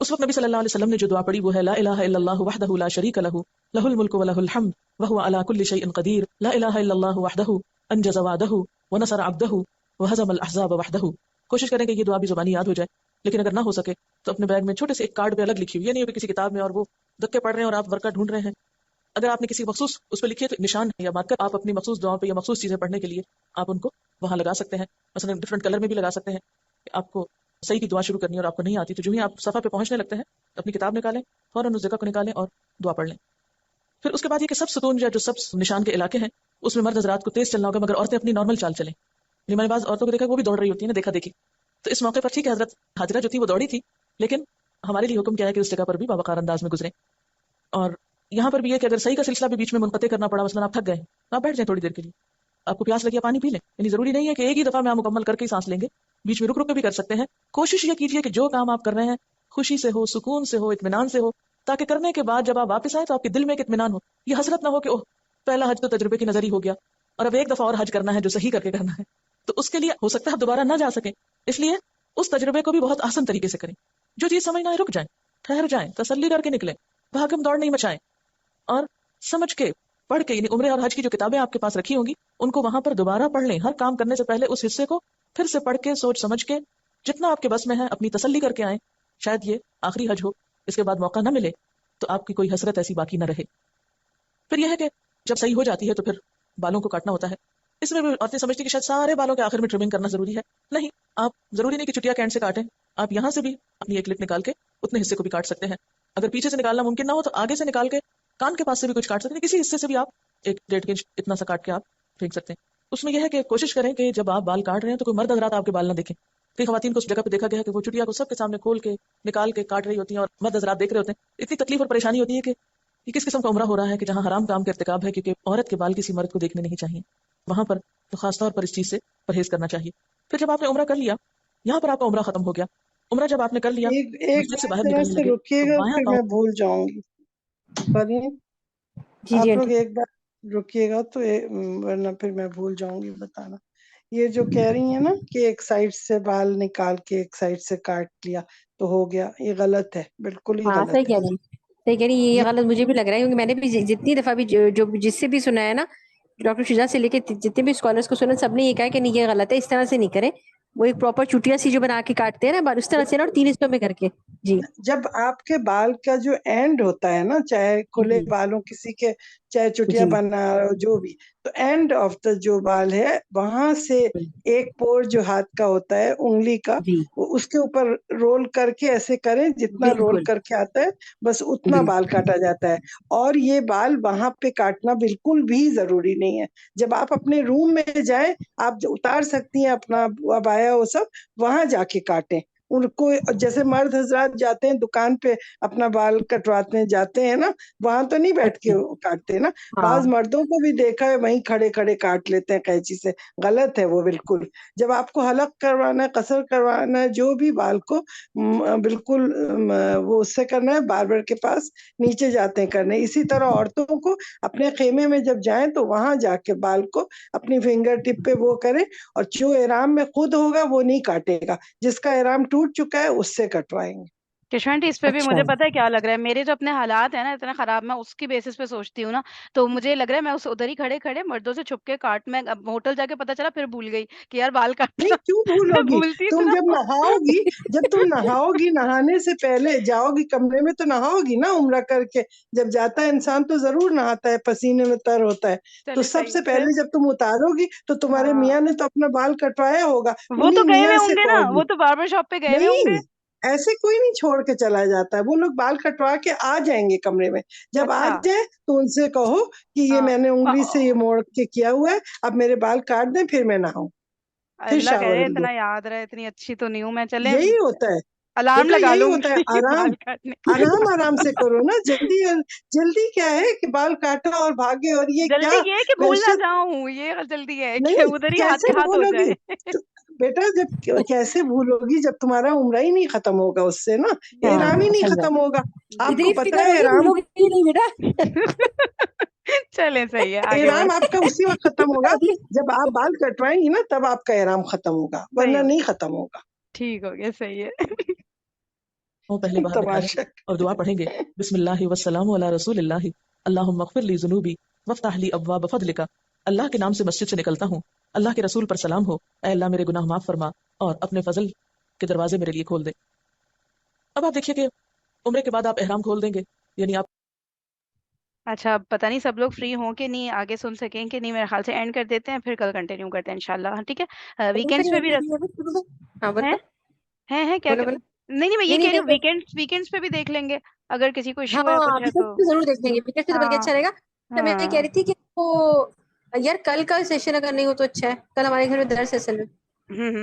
Speaker 2: اس وقت نبی صلی اللہ علیہ وسلم نے جو دعا پڑھی وہ ہے لا الہ الا اللہ وحدہ لا شریک لہ لہ الملک ولہ الحمد وہو علی کل شیء قدیر لا الہ الا اللہ وحدہ انجز وعدہ ونصر عبدہ وہزم الاحزاب وحدہ. کوشش کریں کہ یہ دعا بھی زبانی یاد ہو جائے، لیکن اگر نہ ہو سکے تو اپنے بیگ میں چھوٹے سے ایک کارڈ پہ الگ لکھی ہوئی، یہ نہیں ہو کہ کسی کتاب میں اور وہ دکے پڑھ رہے ہیں اور آپ ورقہ ڈھونڈ رہے ہیں. اگر آپ نے کسی مخصوص اس پہ لکھی ہے تو نشان یا مارکر آپ اپنی مخصوص دعاؤں پہ یا مخصوص چیزیں پڑھنے کے لیے آپ ان کو وہاں لگا سکتے ہیں. مثلا ڈفرنٹ کلر میں بھی لگا سکتے ہیں. آپ کو صحیح کی دعا شروع کرنی ہے اور آپ کو نہیں آتی تو جو ہی آپ صفحہ پہ پہنچنے لگتے ہیں اپنی کتاب نکالیں، فوراً اس جگہ کو نکالیں اور دعا پڑھ لیں. پھر اس کے بعد یہ کہ سب ستون یا جو سب نشان کے علاقے ہیں اس میں مرد حضرات کو تیز چلنا ہوگا، مگر عورتیں اپنی نارمل چال چلیں. میں نے بعض عورتوں کو دیکھا وہ بھی دوڑ رہی ہوتی ہیں نا، دیکھا دیکھی. تو اس موقع پر ٹھیک ہے حضرت حاجرہ جو تھی وہ دوڑی تھی، لیکن ہمارے لیے حکم کیا ہے کہ اس جگہ پر بھی باوقار انداز میں گزریں. اور یہاں پر بھی یہ کہ اگر صحیح کا سلسلہ بھی بیچ میں منقطع کرنا پڑا، مثلا آپ تھک گئے آپ بیٹھ جائیں تھوڑی دیر کے لیے، آپ کو پیاس لگی پانی پی لیں. یعنی ضروری نہیں ہے کہ ایک ہی دفعہ میں آپ مکمل کر کے ہی سانس لیں گے، بیچ میں رک رک کے بھی کر سکتے ہیں. کوشش یہ کیجیے کہ جو کام آپ کر رہے ہیں خوشی سے ہو، سکون سے ہو، اطمینان سے ہو، تاکہ کرنے کے بعد جب آپ واپس آئیں تو آپ کے دل میں ایک اطمینان ہو. یہ حسرت نہ ہو کہ اوہ پہلا حج تو تجربے کی نظر ہی ہو گیا اور اب ایک دفعہ اور حج کرنا ہے جو صحیح کر کے کرنا ہے. تو اس کے لیے ہو سکتا ہے آپ دوبارہ نہ جا سکیں، اس لیے اس تجربے کو بھی بہت آسان طریقے سے کریں. جو چیز سمجھ نہ آئے رک جائیں، ٹھہر جائیں، تسلی کر کے نکلیں، بھاگم دوڑ نہیں مچائیں اور سمجھ کے پڑھ کے، یعنی عمرے اور حج کی جو کتابیں آپ کے پاس رکھی ہوں گی ان کو وہاں پر دوبارہ پڑھ لیں. ہر کام کرنے سے پہلے اس حصے کو پھر سے پڑھ کے سوچ سمجھ کے جتنا آپ کے بس میں ہے اپنی تسلی کر کے آئیں. شاید یہ آخری حج ہو، اس کے بعد موقع نہ ملے تو آپ کی کوئی حسرت ایسی باقی نہ رہے. پھر یہ ہے کہ جب صحیح ہو جاتی ہے تو پھر بالوں کو کاٹنا ہوتا ہے. اس میں بھی عورتیں سمجھتی کہ شاید سارے بالوں کے آخر میں ٹرمنگ کرنا ضروری ہے. نہیں، آپ ضروری نہیں کہ چٹیا کینڈ سے کاٹیں، آپ یہاں سے بھی اپنی ایک کلپ نکال کے اتنے حصے کو بھی کاٹ سکتے ہیں. اگر پیچھے سے نکالنا ممکن نہ ہو تو آگے سے نکال کے کان کے پاس سے بھی کچھ کاٹ سکتے ہیں. کسی حصے سے بھی آپ 1.5 انچ اتنا سا کاٹ کے آپ پھینک سکتے ہیں. اس میں یہ ہے کہ کوشش کریں کہ جب آپ بال کاٹ رہے ہیں تو کوئی مرد حضرات آپ کے بال نہ دیکھیں. کئی خواتین کو اس جگہ پہ دیکھا گیا ہے کہ وہ چٹیا کو سب کے سامنے کھول کے نکال کے کاٹ رہی ہوتی ہیں اور مرد حضرات دیکھ رہے ہوتے ہیں. اتنی تکلیف اور پریشانی ہوتی ہے کہ یہ کس قسم کا عمرہ ہو رہا ہے کہ جہاں حرام کام کا ارتکاب ہے، کیونکہ عورت کے بال کسی مرد کو دیکھنے نہیں چاہیے. وہاں پر تو خاص طور پر اس چیز سے پرہیز کرنا چاہیے. پھر جب آپ نے عمرہ کر لیا، یہاں پر آپ کا عمرہ ختم ہو گیا. عمرہ جب آپ نے کر لیا،
Speaker 4: ایک
Speaker 2: مسجد سے
Speaker 4: بار
Speaker 2: باہر
Speaker 4: ذرا
Speaker 2: نکلنے
Speaker 4: سے
Speaker 2: لگے
Speaker 4: رکیے
Speaker 2: تو
Speaker 4: گا،
Speaker 2: بایاں
Speaker 4: پھر
Speaker 2: پاؤں.
Speaker 4: میں بھول جاؤں گی. فرین
Speaker 3: جی جی
Speaker 4: آپ لوگ
Speaker 3: آنٹی.
Speaker 4: ایک بار رکیے گا تو ورنہ پھر میں بھول جاؤں گی بتانا. یہ جو کہہ رہی ہیں نا کہ ایک سائڈ سے بال نکال کے ایک سائڈ سے کاٹ لیا تو ہو گیا، یہ غلط ہے، بالکل ہی
Speaker 3: ہاں صحیح
Speaker 4: غلط ہے.
Speaker 3: کہہ رہی ہیں، صحیح کہہ رہی ہیں. یہ
Speaker 4: یہ
Speaker 3: غلط مجھے بھی لگ رہا ہے کیونکہ میں نے بھی جتنی دفعہ بھی جو جس سے بھی سنا ہے نا، ڈاکٹر شجاع سے لے کے جتنے بھی اسکالرس کو سنا، سب نے یہ کہا کہ نہیں یہ غلط ہے، اس طرح سے نہیں کریں. وہ ایک پراپر چٹیا سی جو بنا کے کاٹتے ہیں نا اس طرح سے نا، اور 3 حصوں میں کر کے. جی
Speaker 4: جب آپ کے بال کا جو اینڈ ہوتا ہے نا، چاہے کھلے
Speaker 3: جی
Speaker 4: بالوں کسی کے، چاہے چٹیا
Speaker 3: جی
Speaker 4: بنا جو بھی، تو اینڈ آف دا جو بال ہے وہاں سے ایک پور جو ہاتھ کا ہوتا ہے انگلی کا،
Speaker 3: جی
Speaker 4: وہ اس کے اوپر رول کر کے ایسے کریں، جتنا رول
Speaker 3: بالکل
Speaker 4: کر کے آتا ہے بس اتنا
Speaker 3: بالکل.
Speaker 4: بال کاٹا جاتا ہے. اور یہ بال وہاں پہ کاٹنا بالکل بھی ضروری نہیں ہے. جب آپ اپنے روم میں جائیں، آپ اتار سکتی ہیں اپنا ابایا وہ سب، وہاں جا کے کاٹیں. ان کو جیسے مرد حضرات جاتے ہیں دکان پہ اپنا بال کٹواتے جاتے ہیں نا، وہاں تو نہیں بیٹھ کے
Speaker 3: اچھا.
Speaker 4: کاٹتے نا.
Speaker 3: ہاں
Speaker 4: بعض مردوں کو بھی دیکھا ہے وہیں کھڑے کھڑے کاٹ لیتے ہیں قینچی سے. غلط ہے وہ بالکل. جب آپ کو حلق کروانا ہے، قصر کروانا ہے، جو بھی بال کو بالکل وہ اس سے کرنا ہے، باربر کے پاس نیچے جاتے ہیں کرنے. اسی طرح عورتوں کو اپنے خیمے میں جب جائیں تو وہاں جا کے بال کو اپنی فنگر ٹپ پہ وہ کریں، اور جو احرام میں خود ہوگا وہ نہیں کاٹے گا، جس کا احرام ٹوٹ چکا ہے اس سے کٹوائیں گے.
Speaker 1: کشمنٹی اس پہ بھی
Speaker 3: اچھا.
Speaker 1: مجھے پتا ہے کیا لگ رہا ہے، میرے جو اپنے حالات ہیں نا اتنے خراب، میں اس کی بیسس پہ سوچتی ہوں نا، تو مجھے لگ رہا ہے میں اس ادھر ہی کھڑے کھڑے مردوں سے چھپ کے کاٹ، میں اب ہوٹل جا کے پتا چلا پھر بھول گئی کہ یار بال
Speaker 4: نہیں
Speaker 1: کاٹنا.
Speaker 4: کیوں بھولو
Speaker 1: میں
Speaker 4: گی؟
Speaker 1: بھولتی
Speaker 4: تم
Speaker 1: اتنا
Speaker 4: جب
Speaker 1: ہوں.
Speaker 4: نہاؤ گی، جب تم نہاؤ گی، نہانے سے پہلے جاؤ گی کمرے میں تو نہاؤ گی نا عمرہ کر کے. جب جاتا ہے انسان تو ضرور نہاتا ہے، پسینے میں تر ہوتا ہے. تو
Speaker 1: چلے
Speaker 4: سب
Speaker 1: صحیح
Speaker 4: سے
Speaker 1: ہے پھر.
Speaker 4: پہلے جب تم اتارو گی تو تمہارے
Speaker 1: ہاں
Speaker 4: میاں نے تو اپنا بال کٹوایا ہوگا،
Speaker 1: وہ
Speaker 4: انہی
Speaker 1: تو گئے ہوئے
Speaker 4: میاں
Speaker 1: ہوں
Speaker 4: سے
Speaker 1: گے نا،
Speaker 4: کہو گی.
Speaker 1: وہ تو باربر شاپ پہ گئے ہوئے ہوں گے.
Speaker 4: نہیں، ایسے کوئی نہیں چھوڑ کے چلا جاتا ہے. وہ لوگ بال کٹوا کے آ جائیں گے کمرے میں. جب آ
Speaker 1: اچھا.
Speaker 4: جائیں تو ان سے کہو کہ یہ
Speaker 1: ہاں
Speaker 4: میں نے انگلی سے یہ موڑ کے کیا ہوا ہے، اب میرے بال کاٹ دیں پھر میں نہاؤں، پھر
Speaker 1: اللہ
Speaker 4: شاور
Speaker 1: کرے
Speaker 4: لو.
Speaker 1: اتنا یاد رہے، اتنی اچھی تو نہیں ہوں میں. چلے
Speaker 4: یہی ہوتا ہے
Speaker 1: الارم
Speaker 4: بیٹا،
Speaker 1: لگا
Speaker 4: یہی
Speaker 1: لوں
Speaker 4: ہوتا ہے.
Speaker 1: گی
Speaker 4: آرام
Speaker 1: بال کاٹنے کی.
Speaker 4: آرام آرام سے کرو نا. جلدی جلدی کیا ہے کہ بال کاٹا اور بھاگے، اور یہ کیا
Speaker 1: جلدی یہ ہے کہ بھول نہ
Speaker 4: وحشت.
Speaker 1: جاؤں، یہ جلدی ہے کہ
Speaker 4: نہیں،
Speaker 1: ادھر ہی ہاتھ
Speaker 4: کیسے
Speaker 1: کے ہاتھ ہو
Speaker 4: بھولو گی
Speaker 1: جائے.
Speaker 4: بیٹا؟ جب کیسے بھولو گی جب تمہارا عمرہ ہی نہیں ختم ہوگا اس سے نا، احرام ہی
Speaker 3: ہاں
Speaker 4: نہیں
Speaker 3: صحیح
Speaker 4: ختم
Speaker 3: بات.
Speaker 4: ہوگا. آپ کو
Speaker 3: اتنی
Speaker 4: پتا
Speaker 3: فکر
Speaker 4: ہے
Speaker 3: ہوگی
Speaker 4: احرام،
Speaker 3: بھولو گے ہی نہیں بیٹا.
Speaker 1: چلے صحیح ہے، آگے
Speaker 4: احرام آپ
Speaker 1: بڑھتے
Speaker 4: کا اسی وقت ختم ہوگا
Speaker 3: ہوتی.
Speaker 4: جب آپ بال کٹوائیں گی نا، تب آپ کا احرام ختم ہوگا،
Speaker 1: صحیح
Speaker 4: ورنہ
Speaker 1: ہو
Speaker 4: نہیں
Speaker 1: گیا،
Speaker 4: ختم ہوگا.
Speaker 1: ٹھیک ہو گیا، صحیح ہے.
Speaker 2: پہلے باہر نکالیں
Speaker 4: تماشا
Speaker 2: اور دعا پڑھیں گے. بسم اللہ والسلام علی رسول اللہ اللہم اغفر لی ذنوبی وافتح لی ابواب فضلک. اللہ کے نام سے مسجد سے نکلتا ہوں، اللہ کے رسول پر سلام ہو، اے اللہ میرے گناہ معاف فرما اور اپنے فضل کے دروازے میرے لیے کھول دے. اب آپ دیکھیے کہ عمرے کے بعد آپ احرام کھول دیں گے، یعنی آپ
Speaker 1: اچھا اب پتہ نہیں سب لوگ فری ہوں کہ نہیں، آگے سن سکیں کہ نہیں. میرے خیال سے اینڈ کر دیتے ہیں، پھر کل کنٹینیو کرتے ہیں انشاءاللہ. ٹھیک ہے، ویکینڈس پہ بھی
Speaker 3: ہاں
Speaker 1: ہیں
Speaker 3: بولو
Speaker 1: ہیں کیا
Speaker 3: بولو بولو.
Speaker 1: نہیں نہیں، میں یہ
Speaker 3: نہیں
Speaker 1: کہہ رہی
Speaker 3: نہیں
Speaker 1: ہوں ویکینڈس پہ بھی دیکھ لیں گے اگر کسی کو ایشو ہے
Speaker 3: ہاں
Speaker 1: کچھ ہے
Speaker 3: وکٹ
Speaker 1: تو.
Speaker 3: تو ضرور دیکھ لیں گے، وکٹ تو بلکہ
Speaker 1: ہاں
Speaker 3: اچھا رہے گا. تو میں کہہ
Speaker 1: ہاں
Speaker 3: رہی تھی کہ وہ یار کل کا سیشن اگر نہیں ہو تو اچھا ہے، کل ہمارے گھر میں درس ہے اصل میں.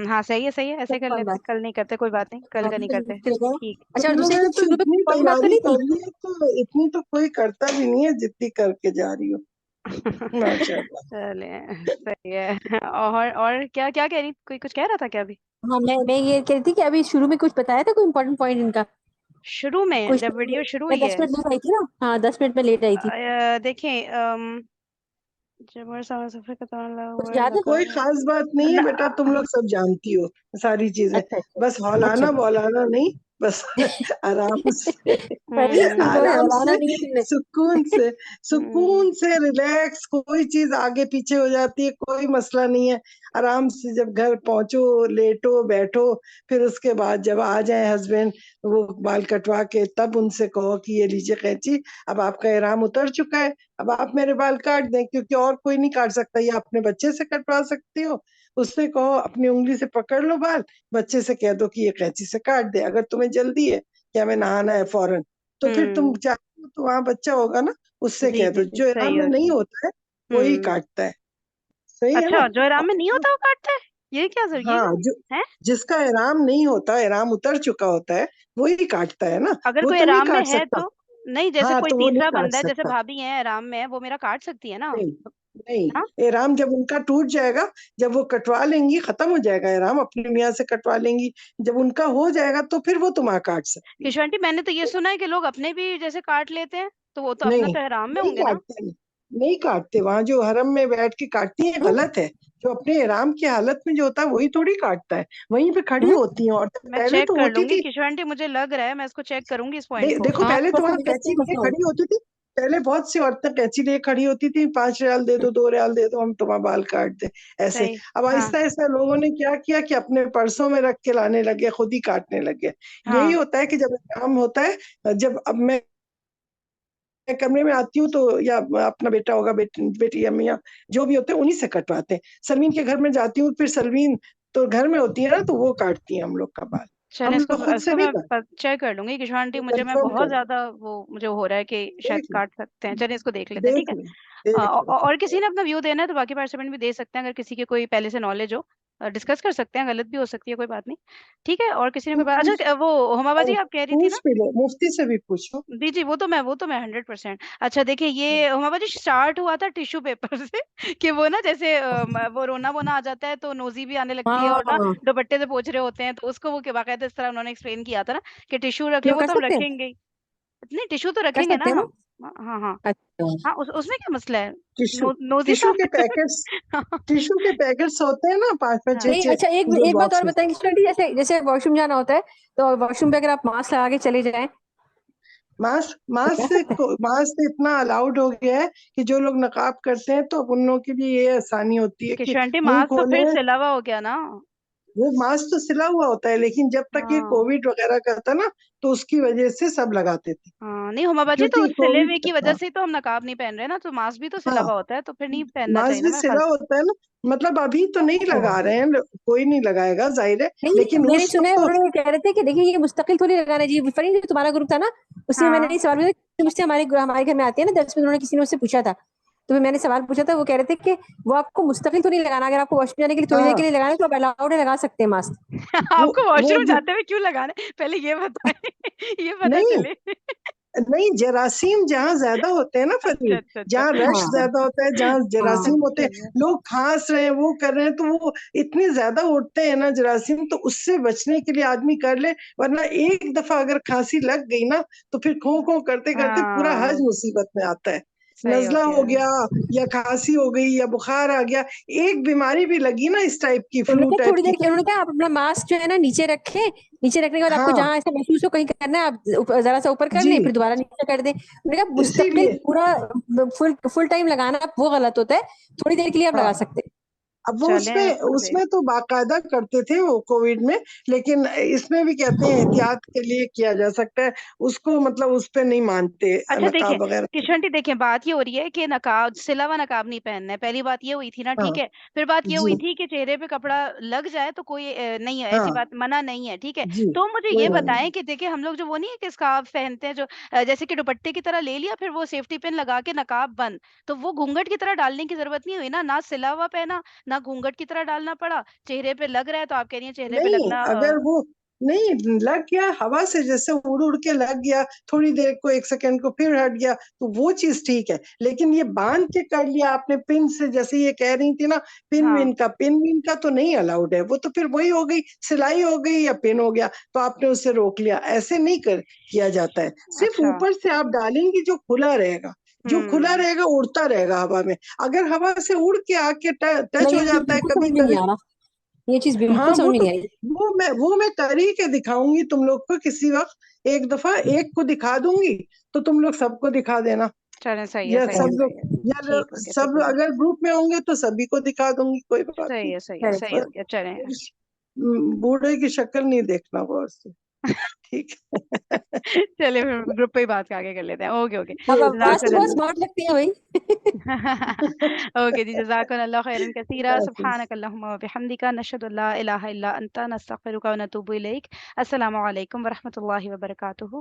Speaker 1: ہاں صحیح ہے، ایسے کر لیتے ہیں. کل نہیں کرتے کوئی بات نہیں، کل کا نہیں کرتے. ٹھیک.
Speaker 3: اچھا اور
Speaker 4: تم
Speaker 3: دوسری
Speaker 4: لوگوں نے
Speaker 3: چیز
Speaker 4: تو
Speaker 3: شروع میں
Speaker 4: اتنی
Speaker 3: کال بات تو
Speaker 4: تیاری
Speaker 3: نہیں تھی.
Speaker 4: کر لی ہے، تو اتنی تو کوئی کرتا بھی نہیں ہے جتنی کر کے جا رہی ہو. ماشاء اللہ.
Speaker 1: چلے صحیح ہے. اور کیا کہہ رہی، کوئی کچھ کہہ رہا تھا کیا ابھی
Speaker 3: ہاں میں یہ کہہ رہی تھی کہ ابھی شروع میں کچھ بتایا تھا کوئی امپورٹنٹ پوائنٹ ان کا
Speaker 1: شروع میں
Speaker 3: کچھ.
Speaker 1: جب ویڈیو شروع
Speaker 3: میں
Speaker 1: ہوئی
Speaker 3: 10
Speaker 1: ہے؟
Speaker 3: منٹ لیٹ آئی تھی نا. ہاں 10 منٹ میں لیٹ آئی تھی.
Speaker 1: دیکھیں جب سفر کا
Speaker 3: کچھ یاد ہے؟
Speaker 4: کوئی خاص بات نہیں ہے بیٹا، تم لوگ سب جانتی ہو ساری چیزیں.
Speaker 3: اچھا اچھا
Speaker 4: بس
Speaker 3: اچھا.
Speaker 4: ہولانا بولانا نہیں، بس آرام سے
Speaker 3: پہلے تم لوگوں نے
Speaker 4: آرام
Speaker 3: ہلانا
Speaker 4: سے
Speaker 3: نہیں ہے تم نے.
Speaker 4: سکون سے ریلیکس. کوئی چیز آگے پیچھے ہو جاتی ہے کوئی مسئلہ نہیں ہے. آرام سے جب گھر پہنچو لیٹو بیٹھو، پھر اس کے بعد جب آ جائیں ہسبینڈ وہ بال کٹوا کے، تب ان سے کہو کہ یہ لیجیے قینچی، اب آپ کا احرام اتر چکا ہے، اب آپ میرے بال کاٹ دیں، کیونکہ اور کوئی نہیں کاٹ سکتا. یہ اپنے بچے سے کٹوا سکتی ہو، اس سے کہو اپنی انگلی سے پکڑ لو بال، بچے سے کہہ دو کہ یہ قینچی سے کاٹ دے. اگر تمہیں جلدی ہے کہ ہمیں نہانا ہے فوراً، تو پھر تم چاہتے ہو تو وہاں بچہ ہوگا نا، اس سے
Speaker 1: جی
Speaker 4: کہہ دو.
Speaker 1: جی جی
Speaker 4: جو
Speaker 1: صحیح
Speaker 4: احرام میں
Speaker 1: ہوتا
Speaker 4: نہیں ہوتا ہے وہی
Speaker 1: ہے.
Speaker 4: کاٹتا ہے. صحیح ہے نا.
Speaker 1: اچھا جو آرام میں نہیں
Speaker 4: اور
Speaker 1: ہوتا وہ کاٹتا ہے، یہ کیا سر،
Speaker 4: ہاں،
Speaker 1: ہے؟
Speaker 4: جس کا احرام نہیں ہوتا، احرام اتر چکا ہوتا ہے، وہی کاٹتا ہے نا.
Speaker 1: اگر
Speaker 4: وہ
Speaker 1: کوئی
Speaker 4: تو نہیں
Speaker 1: آرام میں
Speaker 4: کاٹ
Speaker 1: ہے
Speaker 4: سکتا.
Speaker 1: تو نہیں، جیسے
Speaker 4: ہاں
Speaker 1: کوئی
Speaker 4: تو وہ
Speaker 1: تیسرا
Speaker 4: نہیں کاٹ
Speaker 1: بندہ ہے، جیسے
Speaker 4: سکتا.
Speaker 1: بھابھی ہیں آرام میں ہے، وہ میرا کاٹ سکتی ہے نا؟
Speaker 4: نہیں نہیں،
Speaker 1: ہاں
Speaker 4: احرام جب ان کا ٹوٹ جائے گا، جب وہ کٹوا لیں گی، ختم ہو جائے گا احرام، اپنے میاں سے کٹوا لیں گی، جب ان کا ہو جائے گا تو پھر وہ تمہارا کاٹ سکتی ہے.
Speaker 1: کشور آنٹی میں نے تو یہ سنا ہے کہ لوگ اپنے بھی جیسے کاٹ لیتے ہیں، تو وہ تو اپنا
Speaker 4: نہیں
Speaker 1: تو احرام میں
Speaker 4: نہیں
Speaker 1: ہوں گے نا؟
Speaker 4: کاٹتے، نہیں کاٹتے. وہاں جو حرم میں بیٹھ کے کاٹتی ہیں غلط ہے. جو اپنے احرام کی حالت میں جو ہوتا ہے وہی تھوڑی کاٹتا ہے. وہیں پہ کھڑی ہوتی ہیں عورتیں.
Speaker 1: میں
Speaker 4: پہلے
Speaker 1: چیک
Speaker 4: تو
Speaker 1: کر
Speaker 4: ہوتی
Speaker 1: لوں گی
Speaker 4: تھی.
Speaker 1: کشور آنٹی، مجھے لگ رہا ہے میں اس کو چیک کروں گی اس پوائنٹ کو.
Speaker 4: دیکھو
Speaker 3: ہاں
Speaker 4: پہلے تو
Speaker 3: بس
Speaker 4: وہاں
Speaker 3: ابھی
Speaker 4: قینچی
Speaker 3: ویسے ہی
Speaker 4: لیے
Speaker 3: مسئلہ
Speaker 4: کھڑی ہوتی تھی. پہلے بہت سی عورتیں قینچی لیے کھڑی ہوتی تھی، 5 ریال دے دو، 2 ریال دے دو، ہم تمہارا بال کاٹ دیں ایسے.
Speaker 1: صحیح.
Speaker 4: اب
Speaker 1: ہاں
Speaker 4: آہستہ آہستہ لوگوں نے کیا کیا کہ اپنے پرسوں میں رکھ کے لانے لگے، خود ہی کاٹنے لگے.
Speaker 1: ہاں
Speaker 4: یہی ہوتا ہے کہ جب احرام ہوتا ہے، جب اب میں کمرے میں آتی ہوں تو یا اپنا بیٹا ہوگا، بیٹی یا میاں جو بھی ہوتے ہیں انہی سے کٹواتے ہیں. سلمین کے گھر میں جاتی ہوں، پھر سلمین تو گھر میں ہوتی ہے نا، تو وہ کاٹتی ہیں ہم لوگ کا بال.
Speaker 1: چلیں،
Speaker 4: ہم
Speaker 1: اس کو
Speaker 4: لوگ خود
Speaker 1: اس
Speaker 4: سے
Speaker 1: کو
Speaker 4: نہیں
Speaker 1: میں
Speaker 4: کاٹتے.
Speaker 1: چیک کر لوں گی کشور آنٹی. میں
Speaker 4: کنفرم
Speaker 1: بہت
Speaker 4: کرو،
Speaker 1: زیادہ وہ مجھے ہو رہا ہے کہ شاید
Speaker 4: دیکھ لو
Speaker 1: کاٹ سکتے ہیں. چلیں اس کو دیکھ لیتے ہیں. ٹھیک
Speaker 4: دیکھ
Speaker 1: ہے.
Speaker 4: لو دیکھ لو.
Speaker 1: اور کسی نے اپنا ویو دینا ہے تو باقی پارٹیسپینٹ بھی دے سکتے ہیں، اگر کسی کے کوئی پہلے سے نالج ہو ڈسکس کر سکتے ہیں، غلط بھی ہو سکتی ہے کوئی بات نہیں. ٹھیک ہے. اور کسی نے کوئی بات، اچھا وہ ہما جی آپ کہہ رہی تھی نا؟
Speaker 4: پوچھ بھی لو، مفتی سے بھی پوچھو.
Speaker 1: جی وہ تو میں 100%. اچھا دیکھیے یہ ہما جی اسٹارٹ ہوا تھا ٹیشو پیپر سے کہ وہ نا جیسے وہ رونا وونا آ جاتا ہے تو نوزی بھی آنے لگتی ہے، اور نا
Speaker 3: ہاں
Speaker 1: دوپٹے سے پوچھ رہے ہوتے ہیں، تو اس کو وہ کہ باقاعدہ اس طرح انہوں نے ایکسپلین کیا تھا نا کہ ٹیشو رکھ لیں.
Speaker 3: کیوں
Speaker 1: وہ
Speaker 3: کر
Speaker 1: تو ہم
Speaker 3: سکتے ہیں،
Speaker 1: رکھیں گے ہی. نہیں ٹیشو تو
Speaker 3: کر
Speaker 1: رکھیں گے نا
Speaker 3: سکتے ہیں نا.
Speaker 1: ہم. ہاں ہاں
Speaker 3: اچھا
Speaker 1: ہاں. اس میں کیا مسئلہ ہے؟
Speaker 4: ٹیشو
Speaker 1: نوزی
Speaker 4: ٹیشو
Speaker 1: صاف
Speaker 4: کے پیکٹس، ٹیشو کے پیکٹس ہوتے ہیں نا 5 5
Speaker 1: ہاں
Speaker 4: 6
Speaker 3: نہیں
Speaker 4: 6
Speaker 3: اچھا
Speaker 4: جو
Speaker 3: ایک بات اور
Speaker 4: باکسز.
Speaker 3: بتائیں گے اسٹوڈنٹ، جیسے واش روم جانا ہوتا ہے تو واش روم پہ اگر آپ ماسک لگا کے چلے جائیں
Speaker 4: ماسک سے اتنا الاؤڈ ہو گیا ہے کہ جو لوگ نقاب کرتے ہیں تو اب ان لوگوں کے لیے یہ آسانی ہوتی ہے کہ
Speaker 1: کشور آنٹی
Speaker 4: منہ
Speaker 1: ماسک تو پھر
Speaker 4: کھولیں.
Speaker 1: سلا ہوا ہو گیا نا.
Speaker 4: وہ ماسک تو سلا ہوا ہوتا ہے، لیکن جب تک یہ
Speaker 1: ہاں
Speaker 4: کووڈ وغیرہ کا تھا نا تو اس کی وجہ سے سب لگاتے تھے.
Speaker 1: ہاں نہیں ہما باجی، تو
Speaker 4: کیونکہ
Speaker 1: سلے ہوئے
Speaker 4: کووڈ،
Speaker 1: کی وجہ سے تو ہم نقاب نہیں پہن رہے نا، تو ماسک بھی تو سلا
Speaker 4: ہاں
Speaker 1: ہوا ہوتا ہے، تو پھر نہیں پہننا چاہیے
Speaker 4: ماسک
Speaker 1: نا
Speaker 4: بھی
Speaker 1: میرے خیال
Speaker 4: سلا
Speaker 1: سے.
Speaker 4: ہوتا ہے نا. مطلب ابھی تو نہیں لگا رہے ہیں، کوئی نہیں لگائے گا ظاہر ہے،
Speaker 3: نہیں
Speaker 4: لیکن
Speaker 3: میں نے
Speaker 4: اس
Speaker 3: سنا ہے
Speaker 4: وقت تو
Speaker 3: انہوں نے کہہ رہے تھے کہ دیکھیے یہ مستقل تھوڑی لگانا جی. فرین جو تمہارا گروپ تھا نا اس میں نے
Speaker 1: ہاں
Speaker 3: نہیں سوال پوچھا کہ مجھ سے ہمارے گھر میں آتے ہیں نا 10 میں، انہوں نے کسی نے اس سے پوچھا تھا تو میں نے سوال پوچھا تھا. وہ کہہ رہے تھے کہ وہ آپ کو مستقل تو نہیں لگانا، اگر آپ کو واش روم جانے کے لیے تھوڑی دیر
Speaker 4: ہاں
Speaker 3: کے لیے لگانا ہے تو آپ الاؤڈ ہے، لگا سکتے ہیں ماسک.
Speaker 1: آپ کو واش
Speaker 4: وہ
Speaker 1: روم جاتے ہوئے کیوں لگانا ہے پہلے یہ بتائیں یہ پتا
Speaker 4: نہیں
Speaker 1: چلے.
Speaker 4: نہیں، جراثیم جہاں زیادہ ہوتے ہیں نا
Speaker 1: اچھا
Speaker 4: فرین،
Speaker 1: اچھا اچھا.
Speaker 4: جہاں رش
Speaker 3: ہاں
Speaker 4: زیادہ ہوتا ہے، جہاں
Speaker 3: ہاں
Speaker 4: جراثیم ہوتے
Speaker 1: اچھا
Speaker 4: ہیں، لوگ کھانس رہے ہیں وہ کر رہے ہیں، تو وہ اتنے زیادہ اٹھتے ہیں نا جراثیم، تو اس سے بچنے کے لیے آدمی کر لے. ورنہ ایک دفعہ اگر کھانسی لگ گئی نا تو پھر کھو کھو کرتے کرتے پورا
Speaker 1: ہاں
Speaker 4: حج مصیبت میں آتا ہے.
Speaker 1: صحیح
Speaker 4: نزلہ
Speaker 1: ہو
Speaker 4: ہو
Speaker 1: گیا
Speaker 4: گیا یا کھانسی ہو گئی یا بخار آ گیا، ایک بیماری بھی لگی نا اس ٹائپ کی،
Speaker 3: انہوں
Speaker 4: فلو
Speaker 3: نے کہا
Speaker 4: ٹائپ
Speaker 3: تھوڑی
Speaker 4: کی،
Speaker 3: دیر انہوں نے کہا آپ اپنا ماسک جو ہے نا نیچے رکھیں، نیچے رکھنے کے بعد آپ کو
Speaker 4: ہاں
Speaker 3: جہاں ایسا محسوس ہو کہیں کرنا ہے آپ ذرا سا اوپر کر
Speaker 4: جی
Speaker 3: لیں، پھر دوبارہ نیچے کر دیں. انہوں نے کہا
Speaker 4: اسی
Speaker 3: مستقل
Speaker 4: لیے
Speaker 3: پورا فل ٹائم لگانا وہ غلط ہوتا ہے، تھوڑی دیر کے لیے آپ
Speaker 4: ہاں.
Speaker 3: لگا سکتے ہیں.
Speaker 4: اب وہ
Speaker 1: چلیں
Speaker 4: اس میں تو باقاعدہ کرتے تھے وہ کووڈ میں، لیکن اس میں بھی کہتے ہیں احتیاط کے لیے کیا جا سکتا ہے، اس کو مطلب اس پہ نہیں مانتے
Speaker 1: اچھا دیکھیں
Speaker 4: نقاب وغیرہ.
Speaker 1: کشن جی، دیکھیں بات یہ ہو رہی ہے کہ نقاب سلا ہوا نقاب نہیں پہننا ہے، پہلی بات یہ ہوئی تھی نا،
Speaker 4: ہاں
Speaker 1: ٹھیک ہے. پھر بات یہ
Speaker 4: جی
Speaker 1: ہوئی تھی کہ چہرے پہ کپڑا لگ جائے تو کوئی نہیں ہے،
Speaker 4: ہاں
Speaker 1: ایسی بات منع نہیں ہے، ٹھیک ہے.
Speaker 4: جی
Speaker 1: تو مجھے
Speaker 4: کوئی
Speaker 1: یہ
Speaker 4: بات
Speaker 1: بتائیں کہ دیکھیں ہم لوگ جو وہ نہیں ہے کہ اسکارف پہنتے ہیں جو جیسے کہ دوپٹے کی طرح لے لیا، پھر وہ سیفٹی پن لگا کے نقاب بند، تو وہ گھونگھٹ کی طرح ڈالنے کی ضرورت نہیں ہوئی نا، نہ سلا ہوا پہنا نہ گھونگھٹ کی طرح ڈالنا پڑا، چہرے پہ لگ رہا ہے تو آپ کہہ رہی ہیں چہرے پہ
Speaker 4: نہیں.
Speaker 1: لگنا
Speaker 4: اگر وہ نہیں لگ گیا ہوا سے، جیسے اڑ اڑ کے لگ گیا تھوڑی دیر کو، ایک سیکنڈ کو پھر ہٹ گیا، تو وہ چیز ٹھیک ہے. لیکن یہ باندھ کے کر لیا آپ نے پن سے، جیسے یہ کہہ رہی تھی نا
Speaker 1: ہاں.
Speaker 4: پن وین کا تو نہیں الاؤڈ ہے، وہ تو پھر وہی ہو گئی، سلائی ہو گئی یا پن ہو گیا، تو آپ نے اسے روک لیا. ایسے نہیں کیا جاتا ہے. صرف
Speaker 1: اچھا.
Speaker 4: اوپر سے آپ ڈالیں گی جو کھلا رہے گا، جو کھلا رہے گا اڑتا رہے گا ہوا میں. اگر ہوا سے اڑ کے آ کے ٹچ
Speaker 3: نہیں
Speaker 4: ہو
Speaker 3: یہ چیز
Speaker 4: جاتا ہے
Speaker 3: بالکل
Speaker 4: کبھی
Speaker 3: سمجھ میں
Speaker 4: کبھی.
Speaker 3: نہیں آ رہا، یہ چیز
Speaker 4: ہاں
Speaker 3: بالکل سمجھ میں نہیں آئی.
Speaker 4: وہ میں کر ہی کے دکھاؤں گی تم لوگ کو کسی وقت، ایک دفعہ ایک کو دکھا دوں گی تو تم لوگ سب کو دکھا دینا،
Speaker 1: چلیں صحیح ہے
Speaker 4: یا
Speaker 1: صحیح ہے
Speaker 4: سب لوگ،
Speaker 1: صحیح ہے،
Speaker 4: یا
Speaker 1: ٹھیک ہو گیا ٹھیک
Speaker 4: سب
Speaker 1: ہو گیا،
Speaker 4: اگر گروپ میں ہوں گے تو سبھی کو دکھا دوں گی، کوئی بات
Speaker 1: صحیح
Speaker 4: نہیں.
Speaker 1: ہے صحیح ہے
Speaker 3: چلیں
Speaker 1: صحیح
Speaker 3: ٹھیک.
Speaker 1: ہو گیا، چلیں.
Speaker 4: بوڑھے کی شکل نہیں دیکھنا غور سے، ٹھیک ہے.
Speaker 1: چلے پھر گروپ پہ ہی بات آگے کر لیتے ہیں. Okay okay.
Speaker 3: اب آواز
Speaker 1: جزاک
Speaker 3: تو بہت
Speaker 1: اللہ.
Speaker 3: اسمارٹ لگتی ہے بھائی.
Speaker 1: اوکے جی، جزاک اللہ خیرا کثیرا،
Speaker 4: اللہ حافظ.
Speaker 1: سبحانک اللہم و بحمدک، نشہد ان لا الہ الا انت، نستغفرک و نتوب الیک. السلام علیکم ورحمۃ اللہ وبرکاتہ.